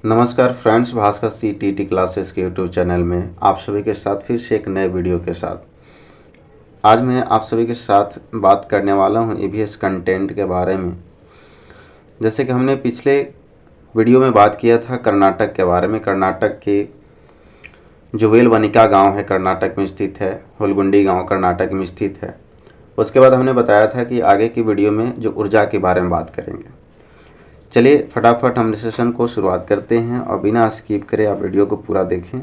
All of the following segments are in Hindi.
नमस्कार फ्रेंड्स, भास्कर CTT क्लासेस के यूट्यूब चैनल में आप सभी के साथ फिर से एक नए वीडियो के साथ आज मैं आप सभी के साथ बात करने वाला हूं EVS कंटेंट के बारे में। जैसे कि हमने पिछले वीडियो में बात किया था कर्नाटक के बारे में। कर्नाटक के जो वेलवनिका गांव है कर्नाटक में स्थित है, हुलगुंडी गांव कर्नाटक में स्थित है। उसके बाद हमने बताया था कि आगे की वीडियो में जो ऊर्जा के बारे में बात करेंगे। चलिए फटाफट हम सेशन को शुरुआत करते हैं और बिना स्किप करे आप वीडियो को पूरा देखें,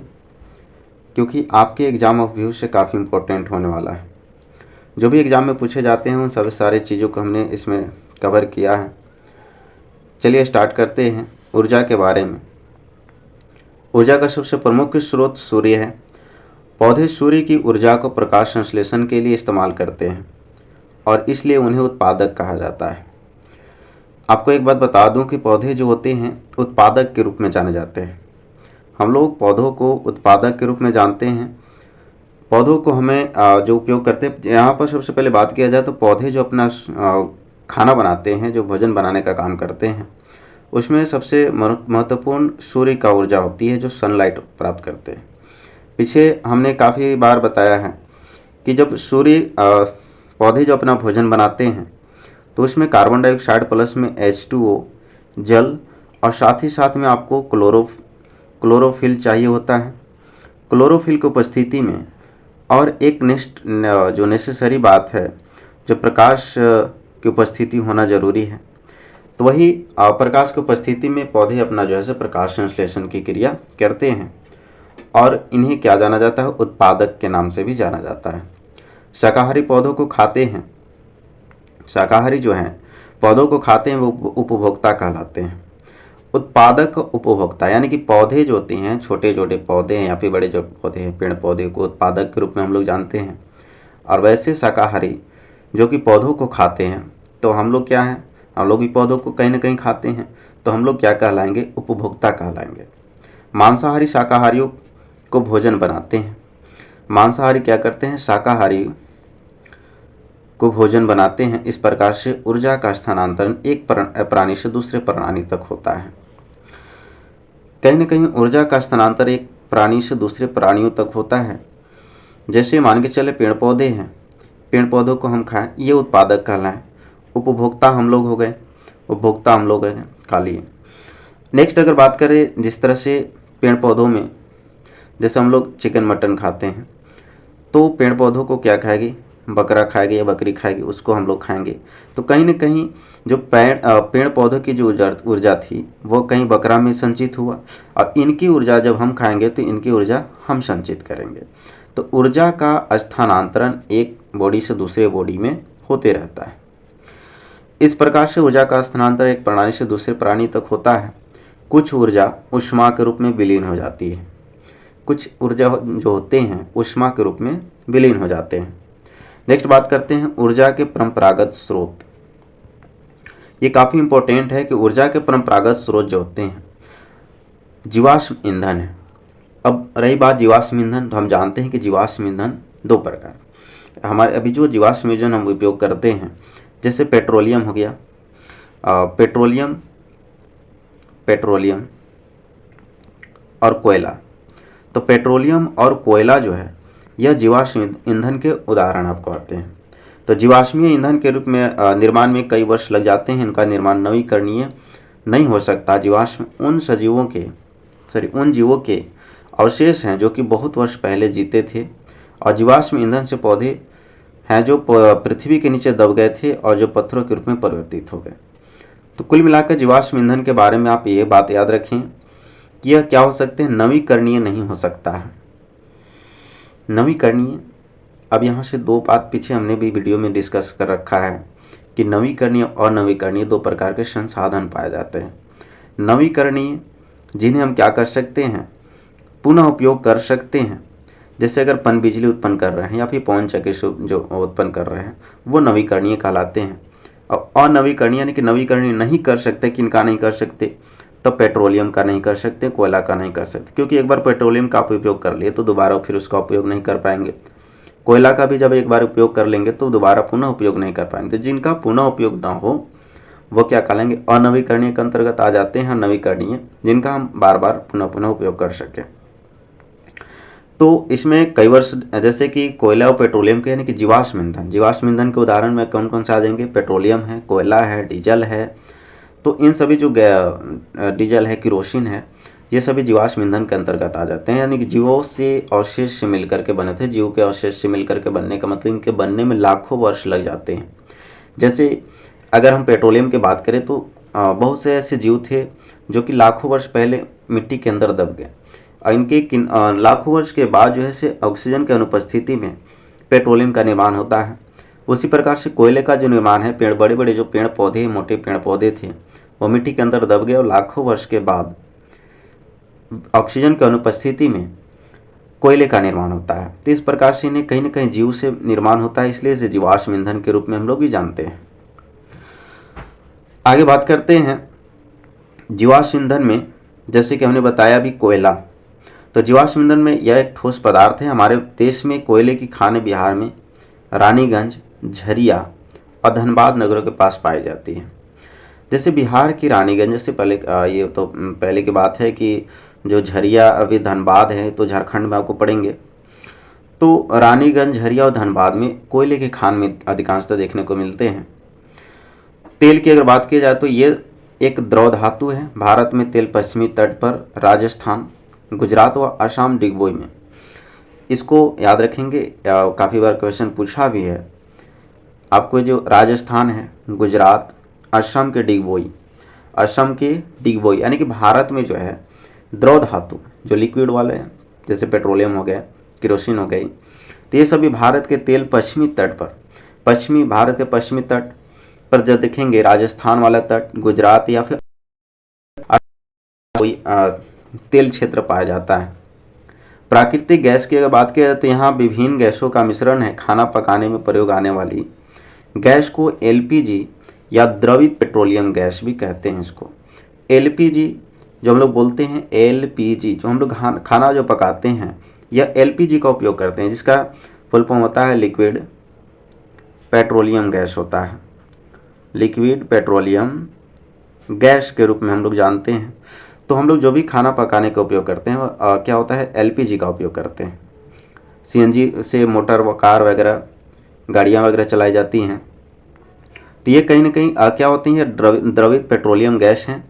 क्योंकि आपके एग्ज़ाम ऑफ व्यू से काफ़ी इम्पोर्टेंट होने वाला है। जो भी एग्ज़ाम में पूछे जाते हैं उन सभी सारी चीज़ों को हमने इसमें कवर किया है। चलिए स्टार्ट करते हैं ऊर्जा के बारे में। ऊर्जा का सबसे प्रमुख स्रोत सूर्य है। पौधे सूर्य की ऊर्जा को प्रकाश संश्लेषण के लिए इस्तेमाल करते हैं और इसलिए उन्हें उत्पादक कहा जाता है। आपको एक बात बता दूं कि पौधे जो होते हैं उत्पादक के रूप में जाने जाते हैं। हम लोग पौधों को उत्पादक के रूप में जानते हैं। पौधों को हमें जो उपयोग करते हैं, यहाँ पर सबसे पहले बात किया जाए तो पौधे जो अपना खाना बनाते हैं, जो भोजन बनाने का काम करते हैं, उसमें सबसे महत्वपूर्ण सूर्य का ऊर्जा होती है, जो सनलाइट प्राप्त करते हैं। पीछे हमने काफ़ी बार बताया है कि जब सूर्य पौधे जो अपना भोजन बनाते हैं तो उसमें कार्बन डाइऑक्साइड प्लस में H2O जल और साथ ही साथ में आपको क्लोरोफिल चाहिए होता है। क्लोरोफिल की उपस्थिति में और एक जो नेसेसरी बात है, जो प्रकाश की उपस्थिति होना ज़रूरी है। तो वही प्रकाश की उपस्थिति में पौधे अपना जो है प्रकाश संश्लेषण की क्रिया करते हैं और इन्हें क्या जाना जाता है, उत्पादक के नाम से भी जाना जाता है। शाकाहारी पौधों को खाते हैं, शाकाहारी जो हैं पौधों को खाते हैं, वो उपभोक्ता कहलाते हैं। उत्पादक उपभोक्ता यानी कि पौधे जो होते हैं, छोटे छोटे पौधे हैं या फिर बड़े जो पौधे हैं, पेड़ पौधे को उत्पादक के रूप में हम लोग जानते हैं। और वैसे शाकाहारी जो कि पौधों को खाते हैं, तो हम लोग क्या हैं, हम लोग भी पौधों को कहीं ना कहीं खाते हैं, तो हम लोग क्या कहलाएंगे, उपभोक्ता कहलाएंगे। मांसाहारी शाकाहारियों को भोजन बनाते हैं। मांसाहारी क्या करते हैं, शाकाहारी को भोजन बनाते हैं। इस प्रकार से ऊर्जा का स्थानांतरण एक प्राणी से दूसरे प्राणी तक होता है। कहीं न कहीं ऊर्जा का स्थानांतरण एक प्राणी से दूसरे प्राणियों तक होता है। जैसे मान के चले पेड़ पौधे हैं, पेड़ पौधों को हम खाएं, ये उत्पादक कहलाएं। उपभोक्ता हम लोग हो गए, उपभोक्ता हम लोग हैं, खा लिए। नेक्स्ट अगर बात करें जिस तरह से पेड़ पौधों में, जैसे हम लोग चिकन मटन खाते हैं, तो पेड़ पौधों को क्या खाएगी, बकरा खाएगी या बकरी खाएगी, उसको हम लोग खाएंगे। तो कहीं न कहीं जो पेड़ पौधों की जो ऊर्जा थी वो कहीं बकरा में संचित हुआ और इनकी ऊर्जा जब हम खाएंगे तो इनकी ऊर्जा हम संचित करेंगे। तो ऊर्जा का स्थानांतरण एक बॉडी से दूसरे बॉडी में होते रहता है। इस प्रकार से ऊर्जा का स्थानांतरण एक प्राणी से दूसरे प्राणी तक होता है। कुछ ऊर्जा ऊष्मा के रूप में विलीन हो जाती है, कुछ ऊर्जा जो होते हैं ऊष्मा के रूप में विलीन हो जाते हैं। नेक्स्ट बात करते हैं ऊर्जा के परंपरागत स्रोत। ये काफ़ी इम्पोर्टेंट है कि ऊर्जा के परंपरागत स्रोत जो होते हैं जीवाश्म ईंधन है। अब रही बात जीवाश्म ईंधन, तो हम जानते हैं कि जीवाश्म ईंधन दो प्रकार हमारे अभी जो जीवाश्म ईंधन हम उपयोग करते हैं, जैसे पेट्रोलियम हो गया, पेट्रोलियम और कोयला। तो पेट्रोलियम और कोयला जो है यह जीवाश्म ईंधन के उदाहरण आपको आते हैं। तो जीवाश्मीय ईंधन के रूप में निर्माण में कई वर्ष लग जाते हैं, इनका निर्माण नवीकरणीय नहीं हो सकता। जीवाश्म उन जीवों के अवशेष हैं जो कि बहुत वर्ष पहले जीते थे, और जीवाश्म ईंधन से पौधे हैं जो पृथ्वी के नीचे दब गए थे और जो पत्थरों के रूप में परिवर्तित हो गए। तो कुल मिलाकर जीवाश्म ईंधन के बारे में आप ये बात याद रखें कि यह क्या हो सकते हैं, नवीकरणीय नहीं हो सकता है। नवीकरणीय, अब यहाँ से दो बात पीछे हमने भी वीडियो में डिस्कस कर रखा है कि नवीकरणीय और नवीकरणीय दो प्रकार के संसाधन पाए जाते हैं। नवीकरणीय जिन्हें हम क्या कर सकते हैं, पुनः उपयोग कर सकते हैं। जैसे अगर पन बिजली उत्पन्न कर रहे हैं या फिर पवन चक्की जो उत्पन्न कर रहे हैं, वो नवीकरणीय कहलाते हैं। और अनवीकरणीय यानी कि नवीकरणीय नहीं कर सकते, किनका नहीं कर सकते, तो पेट्रोलियम का नहीं कर सकते, कोयला का नहीं कर सकते, क्योंकि एक बार पेट्रोलियम का आप उपयोग कर लिए तो दोबारा फिर उसका उपयोग नहीं कर पाएंगे। कोयला का भी जब एक बार उपयोग कर लेंगे तो दोबारा पुनः उपयोग नहीं कर पाएंगे। तो जिनका पुनः उपयोग ना हो वो क्या कहलाएंगे, अनवीकरणीय के अंतर्गत आ जाते हैं, नवीकरणीय जिनका हम बार बार पुनः पुनः उपयोग कर सकें। तो इसमें कई वर्ष जैसे कि कोयला और पेट्रोलियम के यानी कि जीवाश्म ईंधन, जीवाश्म ईंधन के उदाहरण में कौन कौन से आ जाएंगे, पेट्रोलियम है, कोयला है, डीजल है। तो इन सभी जो डीजल है, किरोसिन है, ये सभी जीवाश्म ईंधन के अंतर्गत आ जाते हैं। यानी कि जीवों से अवशेष से मिलकर के बने थे। जीव के अवशेष से मिलकर के बनने का मतलब इनके बनने में लाखों वर्ष लग जाते हैं। जैसे अगर हम पेट्रोलियम की बात करें तो बहुत से ऐसे जीव थे जो कि लाखों वर्ष पहले मिट्टी के अंदर दब गए और इनके लाखों वर्ष के बाद जो है से ऑक्सीजन की अनुपस्थिति में पेट्रोलियम का निर्माण होता है। उसी प्रकार से कोयले का जो निर्माण है, पेड़ बड़े बड़े जो पेड़ पौधे, मोटे पेड़ पौधे थे, वो मिट्टी के अंदर दब गए और लाखों वर्ष के बाद ऑक्सीजन की अनुपस्थिति में कोयले का निर्माण होता है। तो इस प्रकार से इन्हें कहीं न कहीं जीव से निर्माण होता है, इसलिए इसे जीवाश्म ईंधन के रूप में हम लोग भी जानते हैं। आगे बात करते हैं जीवाश्म ईंधन में। जैसे कि हमने बताया अभी कोयला, तो जीवाश्म ईंधन में यह एक ठोस पदार्थ है। हमारे देश में कोयले की खानें बिहार में रानीगंज, झरिया और धनबाद नगरों के पास पाई जाती है। जैसे बिहार की रानीगंज से पहले ये तो पहले की बात है कि जो झरिया अभी धनबाद है तो झारखंड में आपको पड़ेंगे। तो रानीगंज, झरिया और धनबाद में कोयले के खान में अधिकांशतः देखने को मिलते हैं। तेल की अगर बात की जाए तो ये एक द्रव धातु है। भारत में तेल पश्चिमी तट पर राजस्थान, गुजरात व असम डिगबोई में, इसको याद रखेंगे, काफ़ी बार क्वेश्चन पूछा भी है आपको। जो राजस्थान है, गुजरात, असम के डिगबोई, असम के डिगबोई यानी कि भारत में जो है द्रव धातु जो लिक्विड वाले हैं, जैसे पेट्रोलियम हो गया, किरोसिन हो गई, तो ये सभी भारत के तेल पश्चिमी तट पर, भारत के पश्चिमी तट पर जब देखेंगे राजस्थान वाला तट, गुजरात या फिर कोई तेल क्षेत्र पाया जाता है। प्राकृतिक गैस की अगर बात की जाए तो यहाँ विभिन्न गैसों का मिश्रण है। खाना पकाने में प्रयोग आने वाली गैस को एलपीजी या द्रवित पेट्रोलियम गैस भी कहते हैं। इसको एलपीजी जो हम लोग बोलते हैं, एलपीजी जो हम लोग खाना जो पकाते हैं, यह एलपीजी का उपयोग करते हैं, जिसका फुल फॉर्म होता है लिक्विड पेट्रोलियम गैस होता है। लिक्विड पेट्रोलियम गैस के रूप में हम लोग जानते हैं। तो हम लोग जो भी खाना पकाने का उपयोग करते हैं क्या होता है, एलपीजी का उपयोग करते हैं। सीएनजी से मोटर व कार वगैरह, गाड़ियाँ वगैरह चलाई जाती हैं। तो ये कहीं ना कहीं क्या होती है, द्रवित पेट्रोलियम गैस हैं।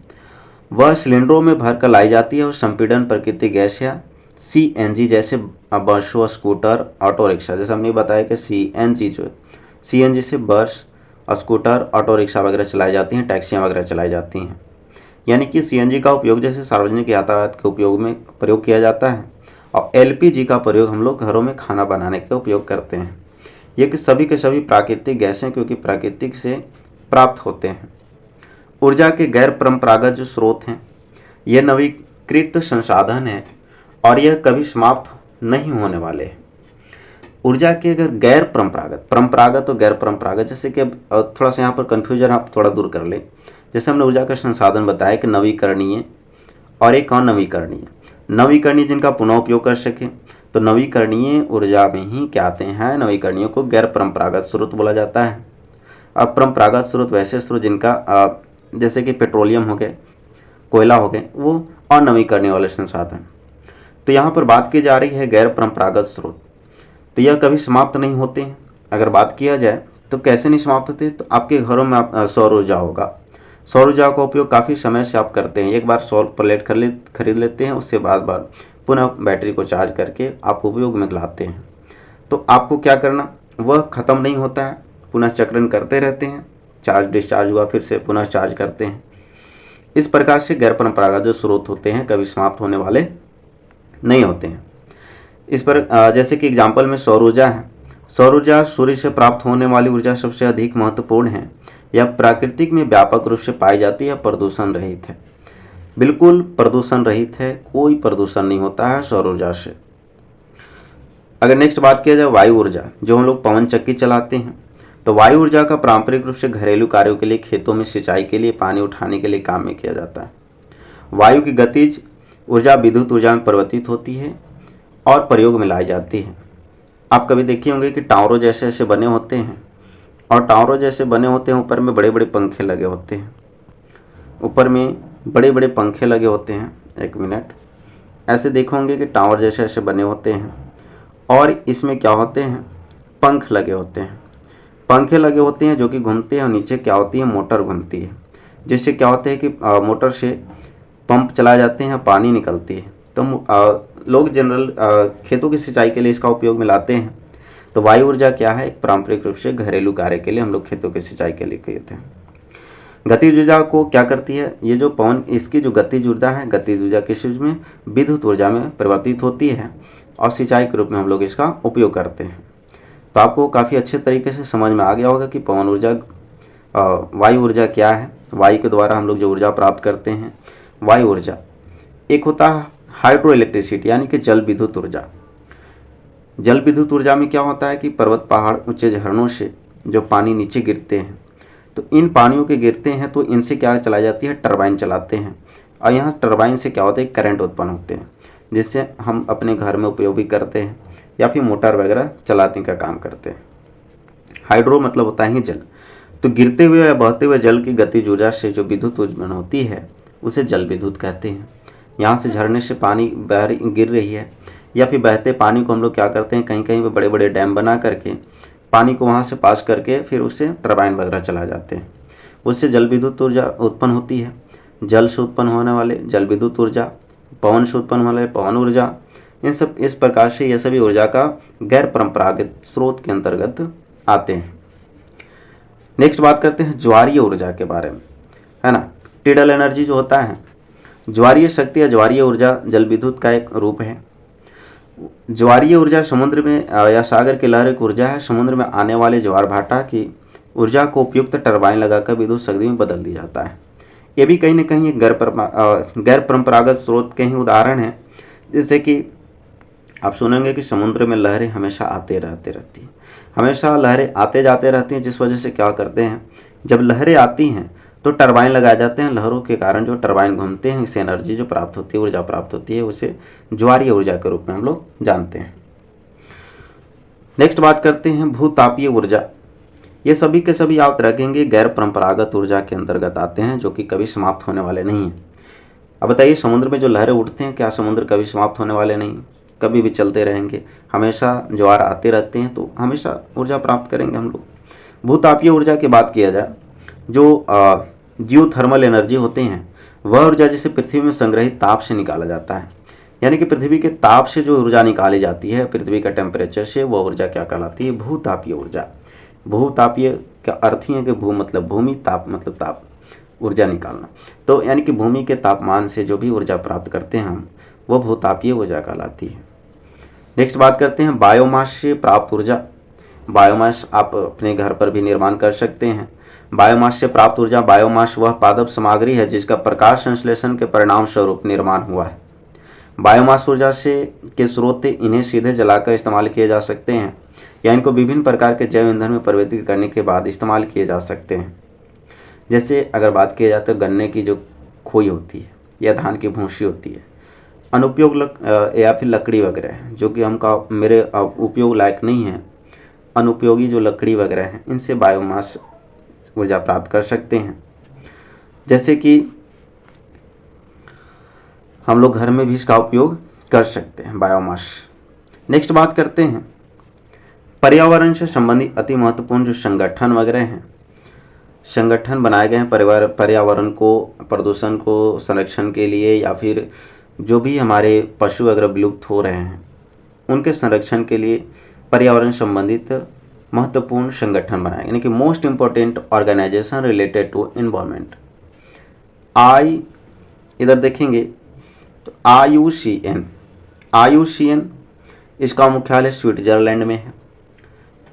वह सिलेंडरों में भर कर लाई जाती है और संपीड़न प्राकृतिक गैस या सीएनजी जैसे बसों, स्कूटर, ऑटो रिक्शा, जैसे हमने बताया कि सीएनजी से बस, स्कूटर, ऑटो रिक्शा वगैरह चलाई जाती हैं, टैक्सियाँ वगैरह चलाई जाती हैं। यानी कि सीएनजी का उपयोग जैसे सार्वजनिक यातायात के उपयोग में प्रयोग किया जाता है और एलपीजी का प्रयोग हम लोग घरों में खाना बनाने के उपयोग करते हैं। ये कि सभी के सभी प्राकृतिक गैसें क्योंकि प्राकृतिक से प्राप्त होते हैं। ऊर्जा के गैर परंपरागत जो स्रोत हैं, यह नवीकृत संसाधन है और यह कभी समाप्त नहीं होने वाले हैं। ऊर्जा के अगर गैर परंपरागत और गैर परंपरागत, जैसे कि अब थोड़ा सा यहाँ पर कन्फ्यूजन आप थोड़ा दूर कर लें। जैसे हमने ऊर्जा का संसाधन बताया कि नवीकरणीय और एक नवीकरणीय जिनका पुनः उपयोग कर सकें, तो नवीकरणीय ऊर्जा में ही क्या आते हैं, नवीकरणीय को गैर परंपरागत स्रोत बोला जाता है। अब परंपरागत स्रोत वैसे स्रोत जिनका जैसे कि पेट्रोलियम हो गए, कोयला हो गए, वो अनवीकरणीय वाले संसाधन। तो यहाँ पर बात की जा रही है गैर परंपरागत स्रोत, तो यह कभी समाप्त नहीं होते हैं। अगर बात किया जाए तो कैसे नहीं समाप्त होते, तो आपके घरों में सौर ऊर्जा होगा। सौर ऊर्जा का उपयोग काफ़ी समय से आप करते हैं। एक बार सौर प्लेट खरीद लेते हैं, उससे बार पुनः बैटरी को चार्ज करके आप उपयोग में लाते हैं। तो आपको क्या करना, वह ख़त्म नहीं होता है, पुनः चक्रण करते रहते हैं। चार्ज डिस्चार्ज हुआ, फिर से पुनः चार्ज करते हैं। इस प्रकार से गैर परंपरागत जो स्रोत होते हैं कभी समाप्त होने वाले नहीं होते हैं। इस पर जैसे कि एग्जाम्पल में सौर ऊर्जा है। सौर ऊर्जा सूर्य से प्राप्त होने वाली ऊर्जा सबसे अधिक महत्वपूर्ण है। यह प्राकृतिक में व्यापक रूप से पाई जाती है, प्रदूषण रहित है, बिल्कुल प्रदूषण रहित है, कोई प्रदूषण नहीं होता है सौर ऊर्जा से। अगर नेक्स्ट बात किया जाए वायु ऊर्जा, जो हम लोग पवन चक्की चलाते हैं, तो वायु ऊर्जा का पारंपरिक रूप से घरेलू कार्यों के लिए, खेतों में सिंचाई के लिए, पानी उठाने के लिए काम में किया जाता है। वायु की गतिज ऊर्जा विद्युत ऊर्जा में परिवर्तित होती है और प्रयोग में लाई जाती है। आप कभी देखे होंगे कि टावरों जैसे ऐसे बने होते हैं और टावरों जैसे बने होते हैं, ऊपर में बड़े बड़े पंखे लगे होते हैं, ऊपर में बड़े बड़े पंखे लगे होते हैं। एक मिनट, ऐसे देखोगे कि टावर जैसे ऐसे बने होते हैं और इसमें क्या होते हैं, पंख लगे होते हैं। पंखे लगे होते हैं जो कि घूमते हैं और नीचे क्या होती है, मोटर घूमती है, जिससे क्या होता है कि मोटर से पंप चलाए जाते हैं, पानी निकलती है। तो लोग जनरल खेतों की सिंचाई के लिए इसका उपयोग में लाते हैं। तो वायु ऊर्जा क्या है, एक पारंपरिक रूप से घरेलू कार्य के लिए हम लोग खेतों की सिंचाई के लिए कहते हैं। गतिज ऊर्जा को क्या करती है, ये जो पवन, इसकी जो गतिज ऊर्जा है, गतिज ऊर्जा किस यूज में, विद्युत ऊर्जा में परिवर्तित होती है और सिंचाई के रूप में हम लोग इसका उपयोग करते हैं। तो आपको काफ़ी अच्छे तरीके से समझ में आ गया होगा कि पवन ऊर्जा, वायु ऊर्जा क्या है, वायु के द्वारा हम लोग जो ऊर्जा प्राप्त करते हैं वायु ऊर्जा। एक होता है हाइड्रो इलेक्ट्रिसिटी, यानी कि जल विद्युत ऊर्जा। जल विद्युत ऊर्जा में क्या होता है कि पर्वत, पहाड़, ऊंचे झरनों से जो पानी नीचे गिरते हैं, तो इन पानियों के गिरते हैं तो इनसे क्या चलाई जाती है, टरबाइन चलाते हैं। और यहाँ टरबाइन से क्या होता है, करंट उत्पन्न होते हैं, जिससे हम अपने घर में उपयोग भी करते हैं या फिर मोटर वगैरह चलाने का काम करते हैं। हाइड्रो मतलब होता है जल। तो गिरते हुए या बहते हुए जल की गतिज ऊर्जा से जो विद्युत उत्पन्न होती है उसे जल विद्युत कहते हैं। यहाँ से झरने से पानी गिर रही है या फिर बहते पानी को हम लोग क्या करते हैं, कहीं कहीं पे बड़े बड़े डैम बना करके पानी को वहाँ से पास करके फिर उससे टरबाइन वगैरह चला जाते हैं, उससे जल विद्युत ऊर्जा उत्पन्न होती है। जल से उत्पन्न होने वाले जल विद्युत ऊर्जा, पवन से उत्पन्न होने वाले पवन ऊर्जा, इन सब इस प्रकार से ये सभी ऊर्जा का गैर परंपरागत स्रोत के अंतर्गत आते हैं। नेक्स्ट बात करते हैं ज्वारीय ऊर्जा के बारे में, है ना। टिडल एनर्जी जो होता है, ज्वारीय शक्ति या ज्वारीय ऊर्जा जल विद्युत का एक रूप है। ज्वारीय ऊर्जा समुद्र में या सागर की लहर की ऊर्जा है। समुद्र में आने वाले ज्वार भाटा की ऊर्जा को उपयुक्त टरबाइन लगाकर विद्युत शक्ति में बदल दिया जाता है। ये भी कहीं ना कहीं एक गैर परंपरागत स्रोत के ही उदाहरण है। जैसे कि आप सुनेंगे कि समुद्र में लहरें हमेशा आते रहती हैं, हमेशा लहरें आते जाते रहती हैं, जिस वजह से क्या करते हैं, जब लहरें आती हैं तो टरबाइन लगाए जाते हैं। लहरों के कारण जो टरबाइन घूमते हैं, इससे एनर्जी जो प्राप्त होती है, ऊर्जा प्राप्त होती है, उसे ज्वारीय ऊर्जा के रूप में हम लोग जानते हैं। नेक्स्ट बात करते हैं भूतापीय ऊर्जा। ये सभी के सभी आप रखेंगे गैर परंपरागत ऊर्जा के अंतर्गत आते हैं, जो कि कभी समाप्त होने वाले नहीं हैं। अब बताइए, समुद्र में जो लहरें उठते हैं, क्या समुद्र कभी समाप्त होने वाले नहीं, कभी भी चलते रहेंगे, हमेशा ज्वार आते रहते हैं, तो हमेशा ऊर्जा प्राप्त करेंगे हम लोग। भूतापीय ऊर्जा की बात किया जाए, जो जियोथर्मल एनर्जी होते हैं, वह ऊर्जा जिसे पृथ्वी में संग्रहित ताप से निकाला जाता है। यानी कि पृथ्वी के ताप से जो ऊर्जा निकाली जाती है, पृथ्वी का टेम्परेचर से, वह ऊर्जा क्या कहलाती है, भूतापीय ऊर्जा। भूतापीय का अर्थ ही है कि भू मतलब भूमि, ताप मतलब ताप, ऊर्जा निकालना। तो यानी कि भूमि के तापमान से जो भी ऊर्जा प्राप्त करते हैं हम, वह भूतापीय ऊर्जा कहलाती है। नेक्स्ट बात करते हैं बायोमास से प्राप्त ऊर्जा। बायोमास आप अपने घर पर भी निर्माण कर सकते हैं। बायोमास से प्राप्त ऊर्जा, बायोमास वह पादप सामग्री है जिसका प्रकाश संश्लेषण के परिणाम स्वरूप निर्माण हुआ है। बायोमास ऊर्जा से के स्रोत इन्हें सीधे जलाकर इस्तेमाल किए जा सकते हैं या इनको विभिन्न प्रकार के जैव ईंधन में परिवर्तित करने के बाद इस्तेमाल किए जा सकते हैं। जैसे अगर बात की जाए तो गन्ने की जो खोई होती है या धान की भूसी होती है, अनुपयोग या फिर लकड़ी वगैरह है, जो कि हमका मेरे उपयोग लायक नहीं है, अनुपयोगी जो लकड़ी वगैरह है, इनसे बायोमास ऊर्जा प्राप्त कर सकते हैं। जैसे कि हम लोग घर में भी इसका उपयोग कर सकते हैं, बायोमास। नेक्स्ट बात करते हैं पर्यावरण से संबंधित अति महत्वपूर्ण जो संगठन वगैरह हैं, संगठन बनाए गए हैं पर्यावरण को, प्रदूषण को संरक्षण के लिए, या फिर जो भी हमारे पशु वगैरह विलुप्त हो रहे हैं उनके संरक्षण के लिए पर्यावरण संबंधित महत्वपूर्ण संगठन बनाए, यानी कि most important organisation related to environment. इधर देखेंगे तो IUCN, इसका मुख्यालय स्विट्जरलैंड में है।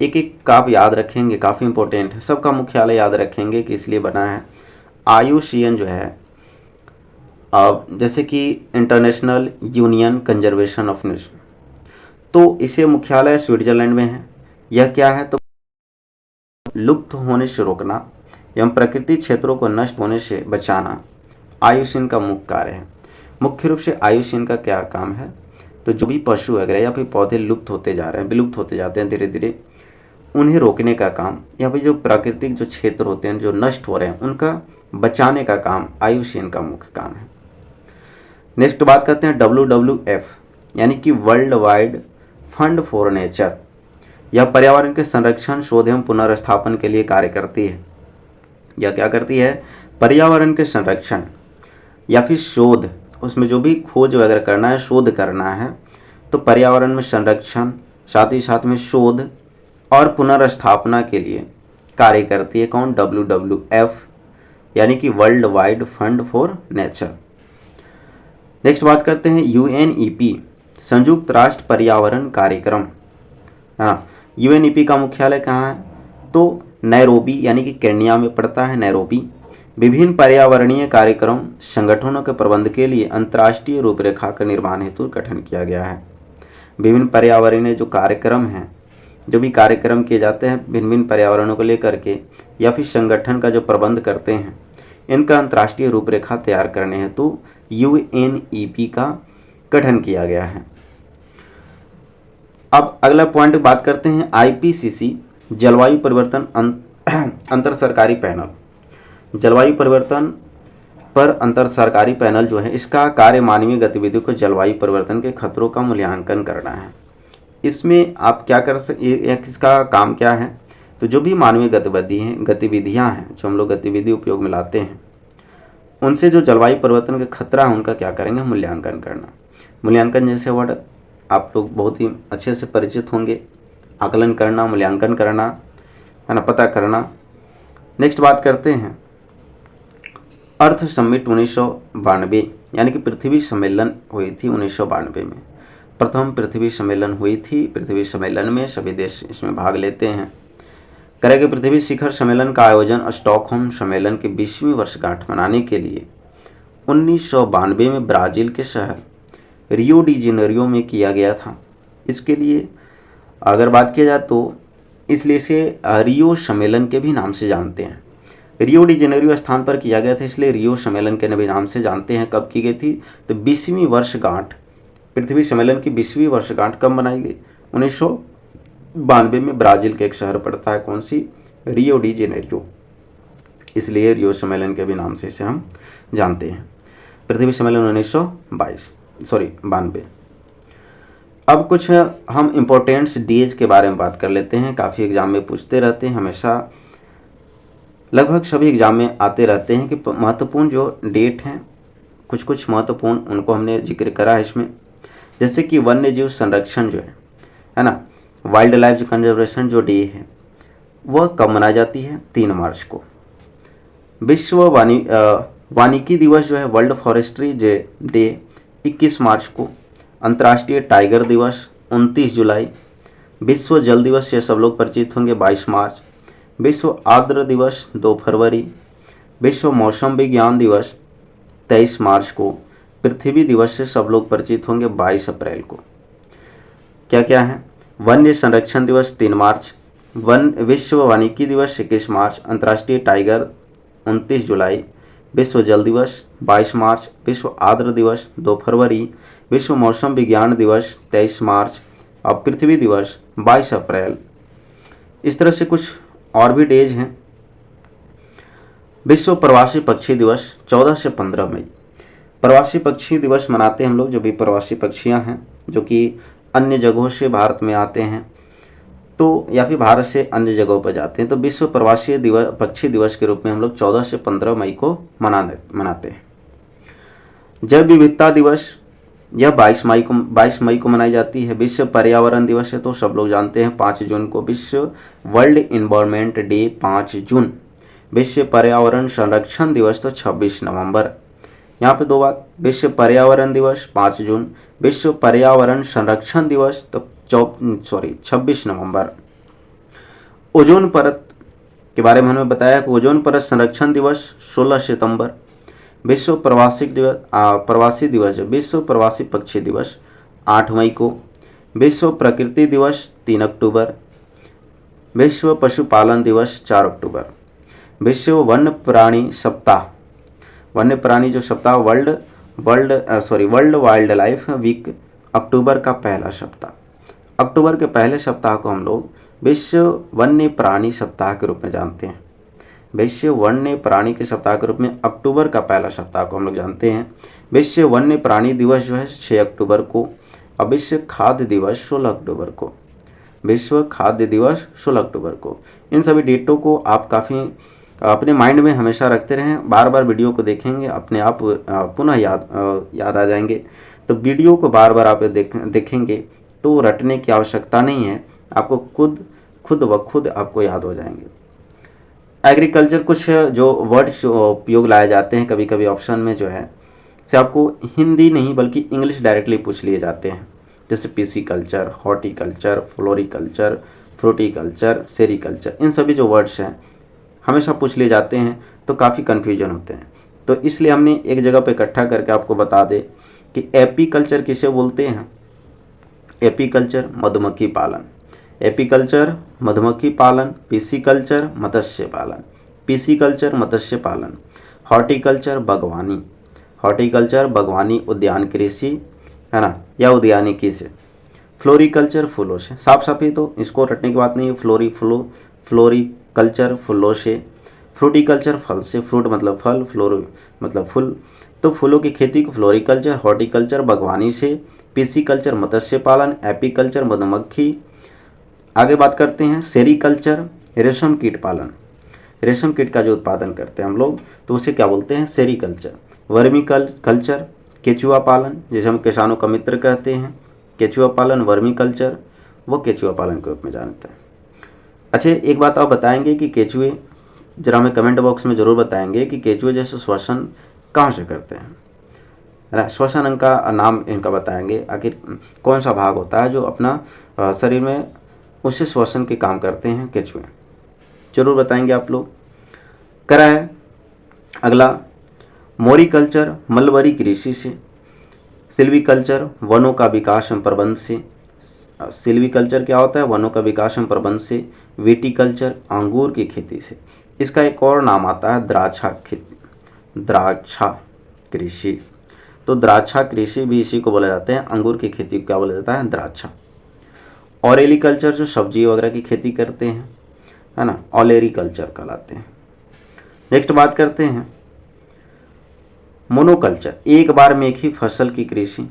एक एक का आप याद रखेंगे, काफ़ी इंपॉर्टेंट है, सबका मुख्यालय याद रखेंगे कि इसलिए बना है। IUCN जो है, जैसे कि international union conservation of nature, तो इसे मुख्यालय स्विट्जरलैंड में है। यह क्या है, तो लुप्त होने से रोकना एवं प्राकृतिक क्षेत्रों को नष्ट होने से बचाना IUCN का मुख्य कार्य है। मुख्य रूप से IUCN का क्या काम है, तो जो भी पशु वगैरह या फिर पौधे लुप्त होते जा रहे हैं, विलुप्त होते जाते हैं धीरे धीरे, उन्हें रोकने का काम या फिर जो प्राकृतिक जो क्षेत्र होते हैं जो नष्ट हो रहे हैं उनका बचाने का काम IUCN का मुख्य काम है। नेक्स्ट बात करते हैं WWF यानी कि world wide fund for nature. यह पर्यावरण के संरक्षण, शोध एवं पुनर्स्थापन के लिए कार्य करती है। यह क्या करती है? पर्यावरण के संरक्षण या फिर शोध, उसमें जो भी खोज वगैरह करना है, शोध करना है, तो पर्यावरण में संरक्षण, साथ ही साथ में शोध और पुनर्स्थापना के लिए कार्य करती है। कौन? WWF यानी कि world wide fund for nature. Next बात करते हैं UNEP, संयुक्त राष्ट्र पर्यावरण कार्यक्रम। हाँ, UNEP का मुख्यालय कहाँ है? तो नैरोबी यानी कि केन्या में पड़ता है, नैरोबी। विभिन्न पर्यावरणीय कार्यक्रम संगठनों के प्रबंध के लिए अंतर्राष्ट्रीय रूपरेखा का निर्माण हेतु गठन किया गया है। विभिन्न पर्यावरणीय जो कार्यक्रम हैं, जो भी कार्यक्रम किए जाते हैं भिन्न भिन्न पर्यावरणों को लेकर के या फिर संगठन का जो प्रबंध करते हैं, इनका अंतर्राष्ट्रीय रूपरेखा तैयार करने हेतु UNEP का गठन किया गया है। अब अगला पॉइंट बात करते हैं IPCC, जलवायु परिवर्तन अंतर सरकारी पैनल। जलवायु परिवर्तन पर अंतर सरकारी पैनल जो है, इसका कार्य मानवीय गतिविधियों को जलवायु परिवर्तन के खतरों का मूल्यांकन करना है। इसमें आप क्या कर सकते, इसका काम क्या है? तो जो भी मानवीय गतिविधियाँ हैं, जो हम लोग गतिविधि उपयोग में लाते हैं, उनसे जो जलवायु परिवर्तन के खतरा है उनका क्या करेंगे? मूल्यांकन करना। मूल्यांकन जैसे वर्ड आप लोग बहुत ही अच्छे से परिचित होंगे। आकलन करना, मूल्यांकन करना, है ना, पता करना। नेक्स्ट बात करते हैं अर्थ समिट 1992 यानी कि पृथ्वी सम्मेलन हुई थी 1992 में। प्रथम पृथ्वी सम्मेलन हुई थी। पृथ्वी सम्मेलन में सभी देश इसमें भाग लेते हैं। करेंगे पृथ्वी शिखर सम्मेलन का आयोजन स्टॉकहोम सम्मेलन की 20वीं वर्षगांठ मनाने के लिए 1992 में ब्राज़ील के शहर रियो डी जेनेरियो में किया गया था। इसके लिए अगर बात किया जाए तो इसलिए इसे रियो सम्मेलन के भी नाम से जानते हैं। रियो डी जेनेरियो स्थान पर किया गया था, इसलिए रियो सम्मेलन के भी नाम से जानते हैं। कब की गई थी? तो 20वीं वर्षगांठ, पृथ्वी सम्मेलन की 20वीं वर्षगांठ कब मनाई गई? 1992 में ब्राज़ील के एक शहर पड़ता है, कौन सी? रियो डी जेनेरियो, इसलिए रियो सम्मेलन के भी नाम से इसे हम जानते हैं। पृथ्वी सम्मेलन 1992। अब कुछ हम इम्पोर्टेंट्स डेज के बारे में बात कर लेते हैं। काफ़ी एग्जाम में पूछते रहते हैं, हमेशा लगभग सभी एग्जाम में आते रहते हैं कि महत्वपूर्ण जो डेट हैं, कुछ महत्वपूर्ण उनको हमने जिक्र करा है इसमें। जैसे कि वन्य जीव संरक्षण जो है ना, वाइल्ड लाइफ कंजर्वेशन जो डे है वह कब मनाई जाती है? 3 मार्च को। विश्व वानिकी दिवस जो है, वर्ल्ड फॉरेस्ट्री डे 21 मार्च को। अंतर्राष्ट्रीय टाइगर दिवस 29 जुलाई। विश्व जल दिवस से सब लोग परिचित होंगे, 22 मार्च। विश्व आर्द्र दिवस 2 फरवरी। विश्व मौसम विज्ञान दिवस 23 मार्च को। पृथ्वी दिवस से सब लोग परिचित होंगे, 22 अप्रैल को। क्या क्या है? वन्य संरक्षण दिवस 3 मार्च, विश्व वानिकी दिवस 21 मार्च, अंतर्राष्ट्रीय टाइगर 29 जुलाई, विश्व जल दिवस 22 मार्च, विश्व आर्द्र दिवस 2 फरवरी, विश्व मौसम विज्ञान दिवस 23 मार्च और पृथ्वी दिवस 22 अप्रैल। इस तरह से कुछ और भी डेज हैं। विश्व प्रवासी पक्षी दिवस 14 से 15 मई। प्रवासी पक्षी दिवस मनाते हैं हम लोग, जो भी प्रवासी पक्षियां हैं जो कि अन्य जगहों से भारत में आते हैं तो, या फिर भारत से अन्य जगहों पर जाते हैं, तो विश्व प्रवासी पक्षी दिवस के रूप में हम लोग 14 से 15 मई को मनाते हैं। जैव विविधता दिवस यह 22 मई को मनाई जाती है। विश्व पर्यावरण दिवस है तो सब लोग जानते हैं 5 जून को। विश्व वर्ल्ड इन्वायरमेंट डे 5 जून। विश्व पर्यावरण संरक्षण दिवस तो 26 नवंबर। यहाँ पे 2 बात, विश्व पर्यावरण दिवस 5 जून, विश्व पर्यावरण संरक्षण दिवस तो 26 नवंबर। ओजोन परत के बारे में हमने बताया कि ओजोन परत संरक्षण दिवस 16 सितंबर। विश्व प्रवासी दिवस, विश्व प्रवासी पक्षी दिवस 8 मई को। विश्व प्रकृति दिवस 3 अक्टूबर। विश्व पशुपालन दिवस 4 अक्टूबर। विश्व वन्य प्राणी सप्ताह, वन्य प्राणी जो सप्ताह वर्ल्ड वाइल्ड लाइफ वीक, अक्टूबर का पहला सप्ताह। अक्टूबर के पहले सप्ताह को हम लोग विश्व वन्य प्राणी सप्ताह के रूप में जानते हैं। विश्व वन्य प्राणी के सप्ताह के रूप में अक्टूबर का पहला सप्ताह को हम लोग जानते हैं। विश्व वन्य प्राणी दिवस जो है 6 अक्टूबर को, और विश्व खाद्य दिवस 16 अक्टूबर को। विश्व खाद्य दिवस 16 अक्टूबर को। इन सभी डेटों को आप काफ़ी अपने माइंड में हमेशा रखते रहें। बार बार वीडियो को देखेंगे, अपने आप पुनः याद आ जाएंगे। तो वीडियो को बार बार आप देखेंगे तो रटने की आवश्यकता नहीं है, आपको खुद व खुद आपको याद हो जाएंगे। एग्रीकल्चर, कुछ जो वर्ड्स उपयोग लाए जाते हैं कभी कभी ऑप्शन में जो है, से आपको हिंदी नहीं बल्कि इंग्लिश डायरेक्टली पूछ लिए जाते हैं। जैसे पिसिकल्चर, हॉर्टिकल्चर, फ्लोरिकल्चर, फ्रूटिकल्चर, सेरिकल्चर, इन सभी जो वर्ड्स हैं हमेशा पूछ लिए जाते हैं, तो काफ़ी कन्फ्यूजन होते हैं। तो इसलिए हमने एक जगह पे इकट्ठा करके आपको बता दें कि एपीकल्चर किसे बोलते हैं। एपीकल्चर मधुमक्खी पालन, एपीकल्चर मधुमक्खी पालन, पिसिकल्चर मत्स्य पालन, पिसिकल्चर मत्स्य पालन, हॉर्टिकल्चर बागवानी, हॉर्टिकल्चर बागवानी उद्यान कृषि है ना, या उद्यानिकी से, फ्लोरिकल्चर फूलों से। साफ साफ ही तो इसको रटने की बात नहीं है। फ्लोरिकल्चर फूलों से, फ्रूटिकल्चर फल से, फ्रूट मतलब फल, फ्लोर मतलब फूल, तो फूलों की खेती को फ्लोरिकल्चर, हॉर्टिकल्चर बागवानी से, पिसिकल्चर मत्स्य पालन, एपीकल्चर मधुमक्खी। आगे बात करते हैं सेरिकल्चर, रेशम कीट पालन। रेशम कीट का जो उत्पादन करते हैं हम लोग, तो उसे क्या बोलते हैं, सेरिकल्चर। वर्मी कल्चर, केचुआ पालन, जिसे हम किसानों का मित्र कहते हैं, केचुआ पालन, वर्मी कल्चर, वो केचुआ पालन के रूप में जानते हैं। अच्छा, एक बात आप बताएंगे कि केचुए, जरा हमें कमेंट बॉक्स में ज़रूर बताएंगे कि केचुए जैसे श्वसन कहाँ से करते हैं, है ना। श्वसन अंग का नाम इनका बताएंगे, आखिर कौन सा भाग होता है जो अपना शरीर में उससे श्वसन के काम करते हैं केचुए, जरूर बताएंगे आप लोग। करा है अगला, मोरिकल्चर मलबरी कृषि से, सिल्वीकल्चर वनों का विकास एवं प्रबंध से। सिल्वीकल्चर क्या होता है, वनों का विकास एवं प्रबंध से। विटिकल्चर अंगूर की खेती से। इसका एक और नाम आता है द्राक्षा खेती, द्राक्षा कृषि। तो द्राक्षा कृषि भी इसी को बोला जाता है, अंगूर की खेती को क्या बोला जाता है, द्राक्षा। ऑरेलिकल्चर जो सब्जी वगैरह की खेती करते हैं, है ना, ऑलेरिकल्चर कहलाते हैं। नेक्स्ट बात करते हैं मोनोकल्चर, एक बार में एक ही फसल की कृषि।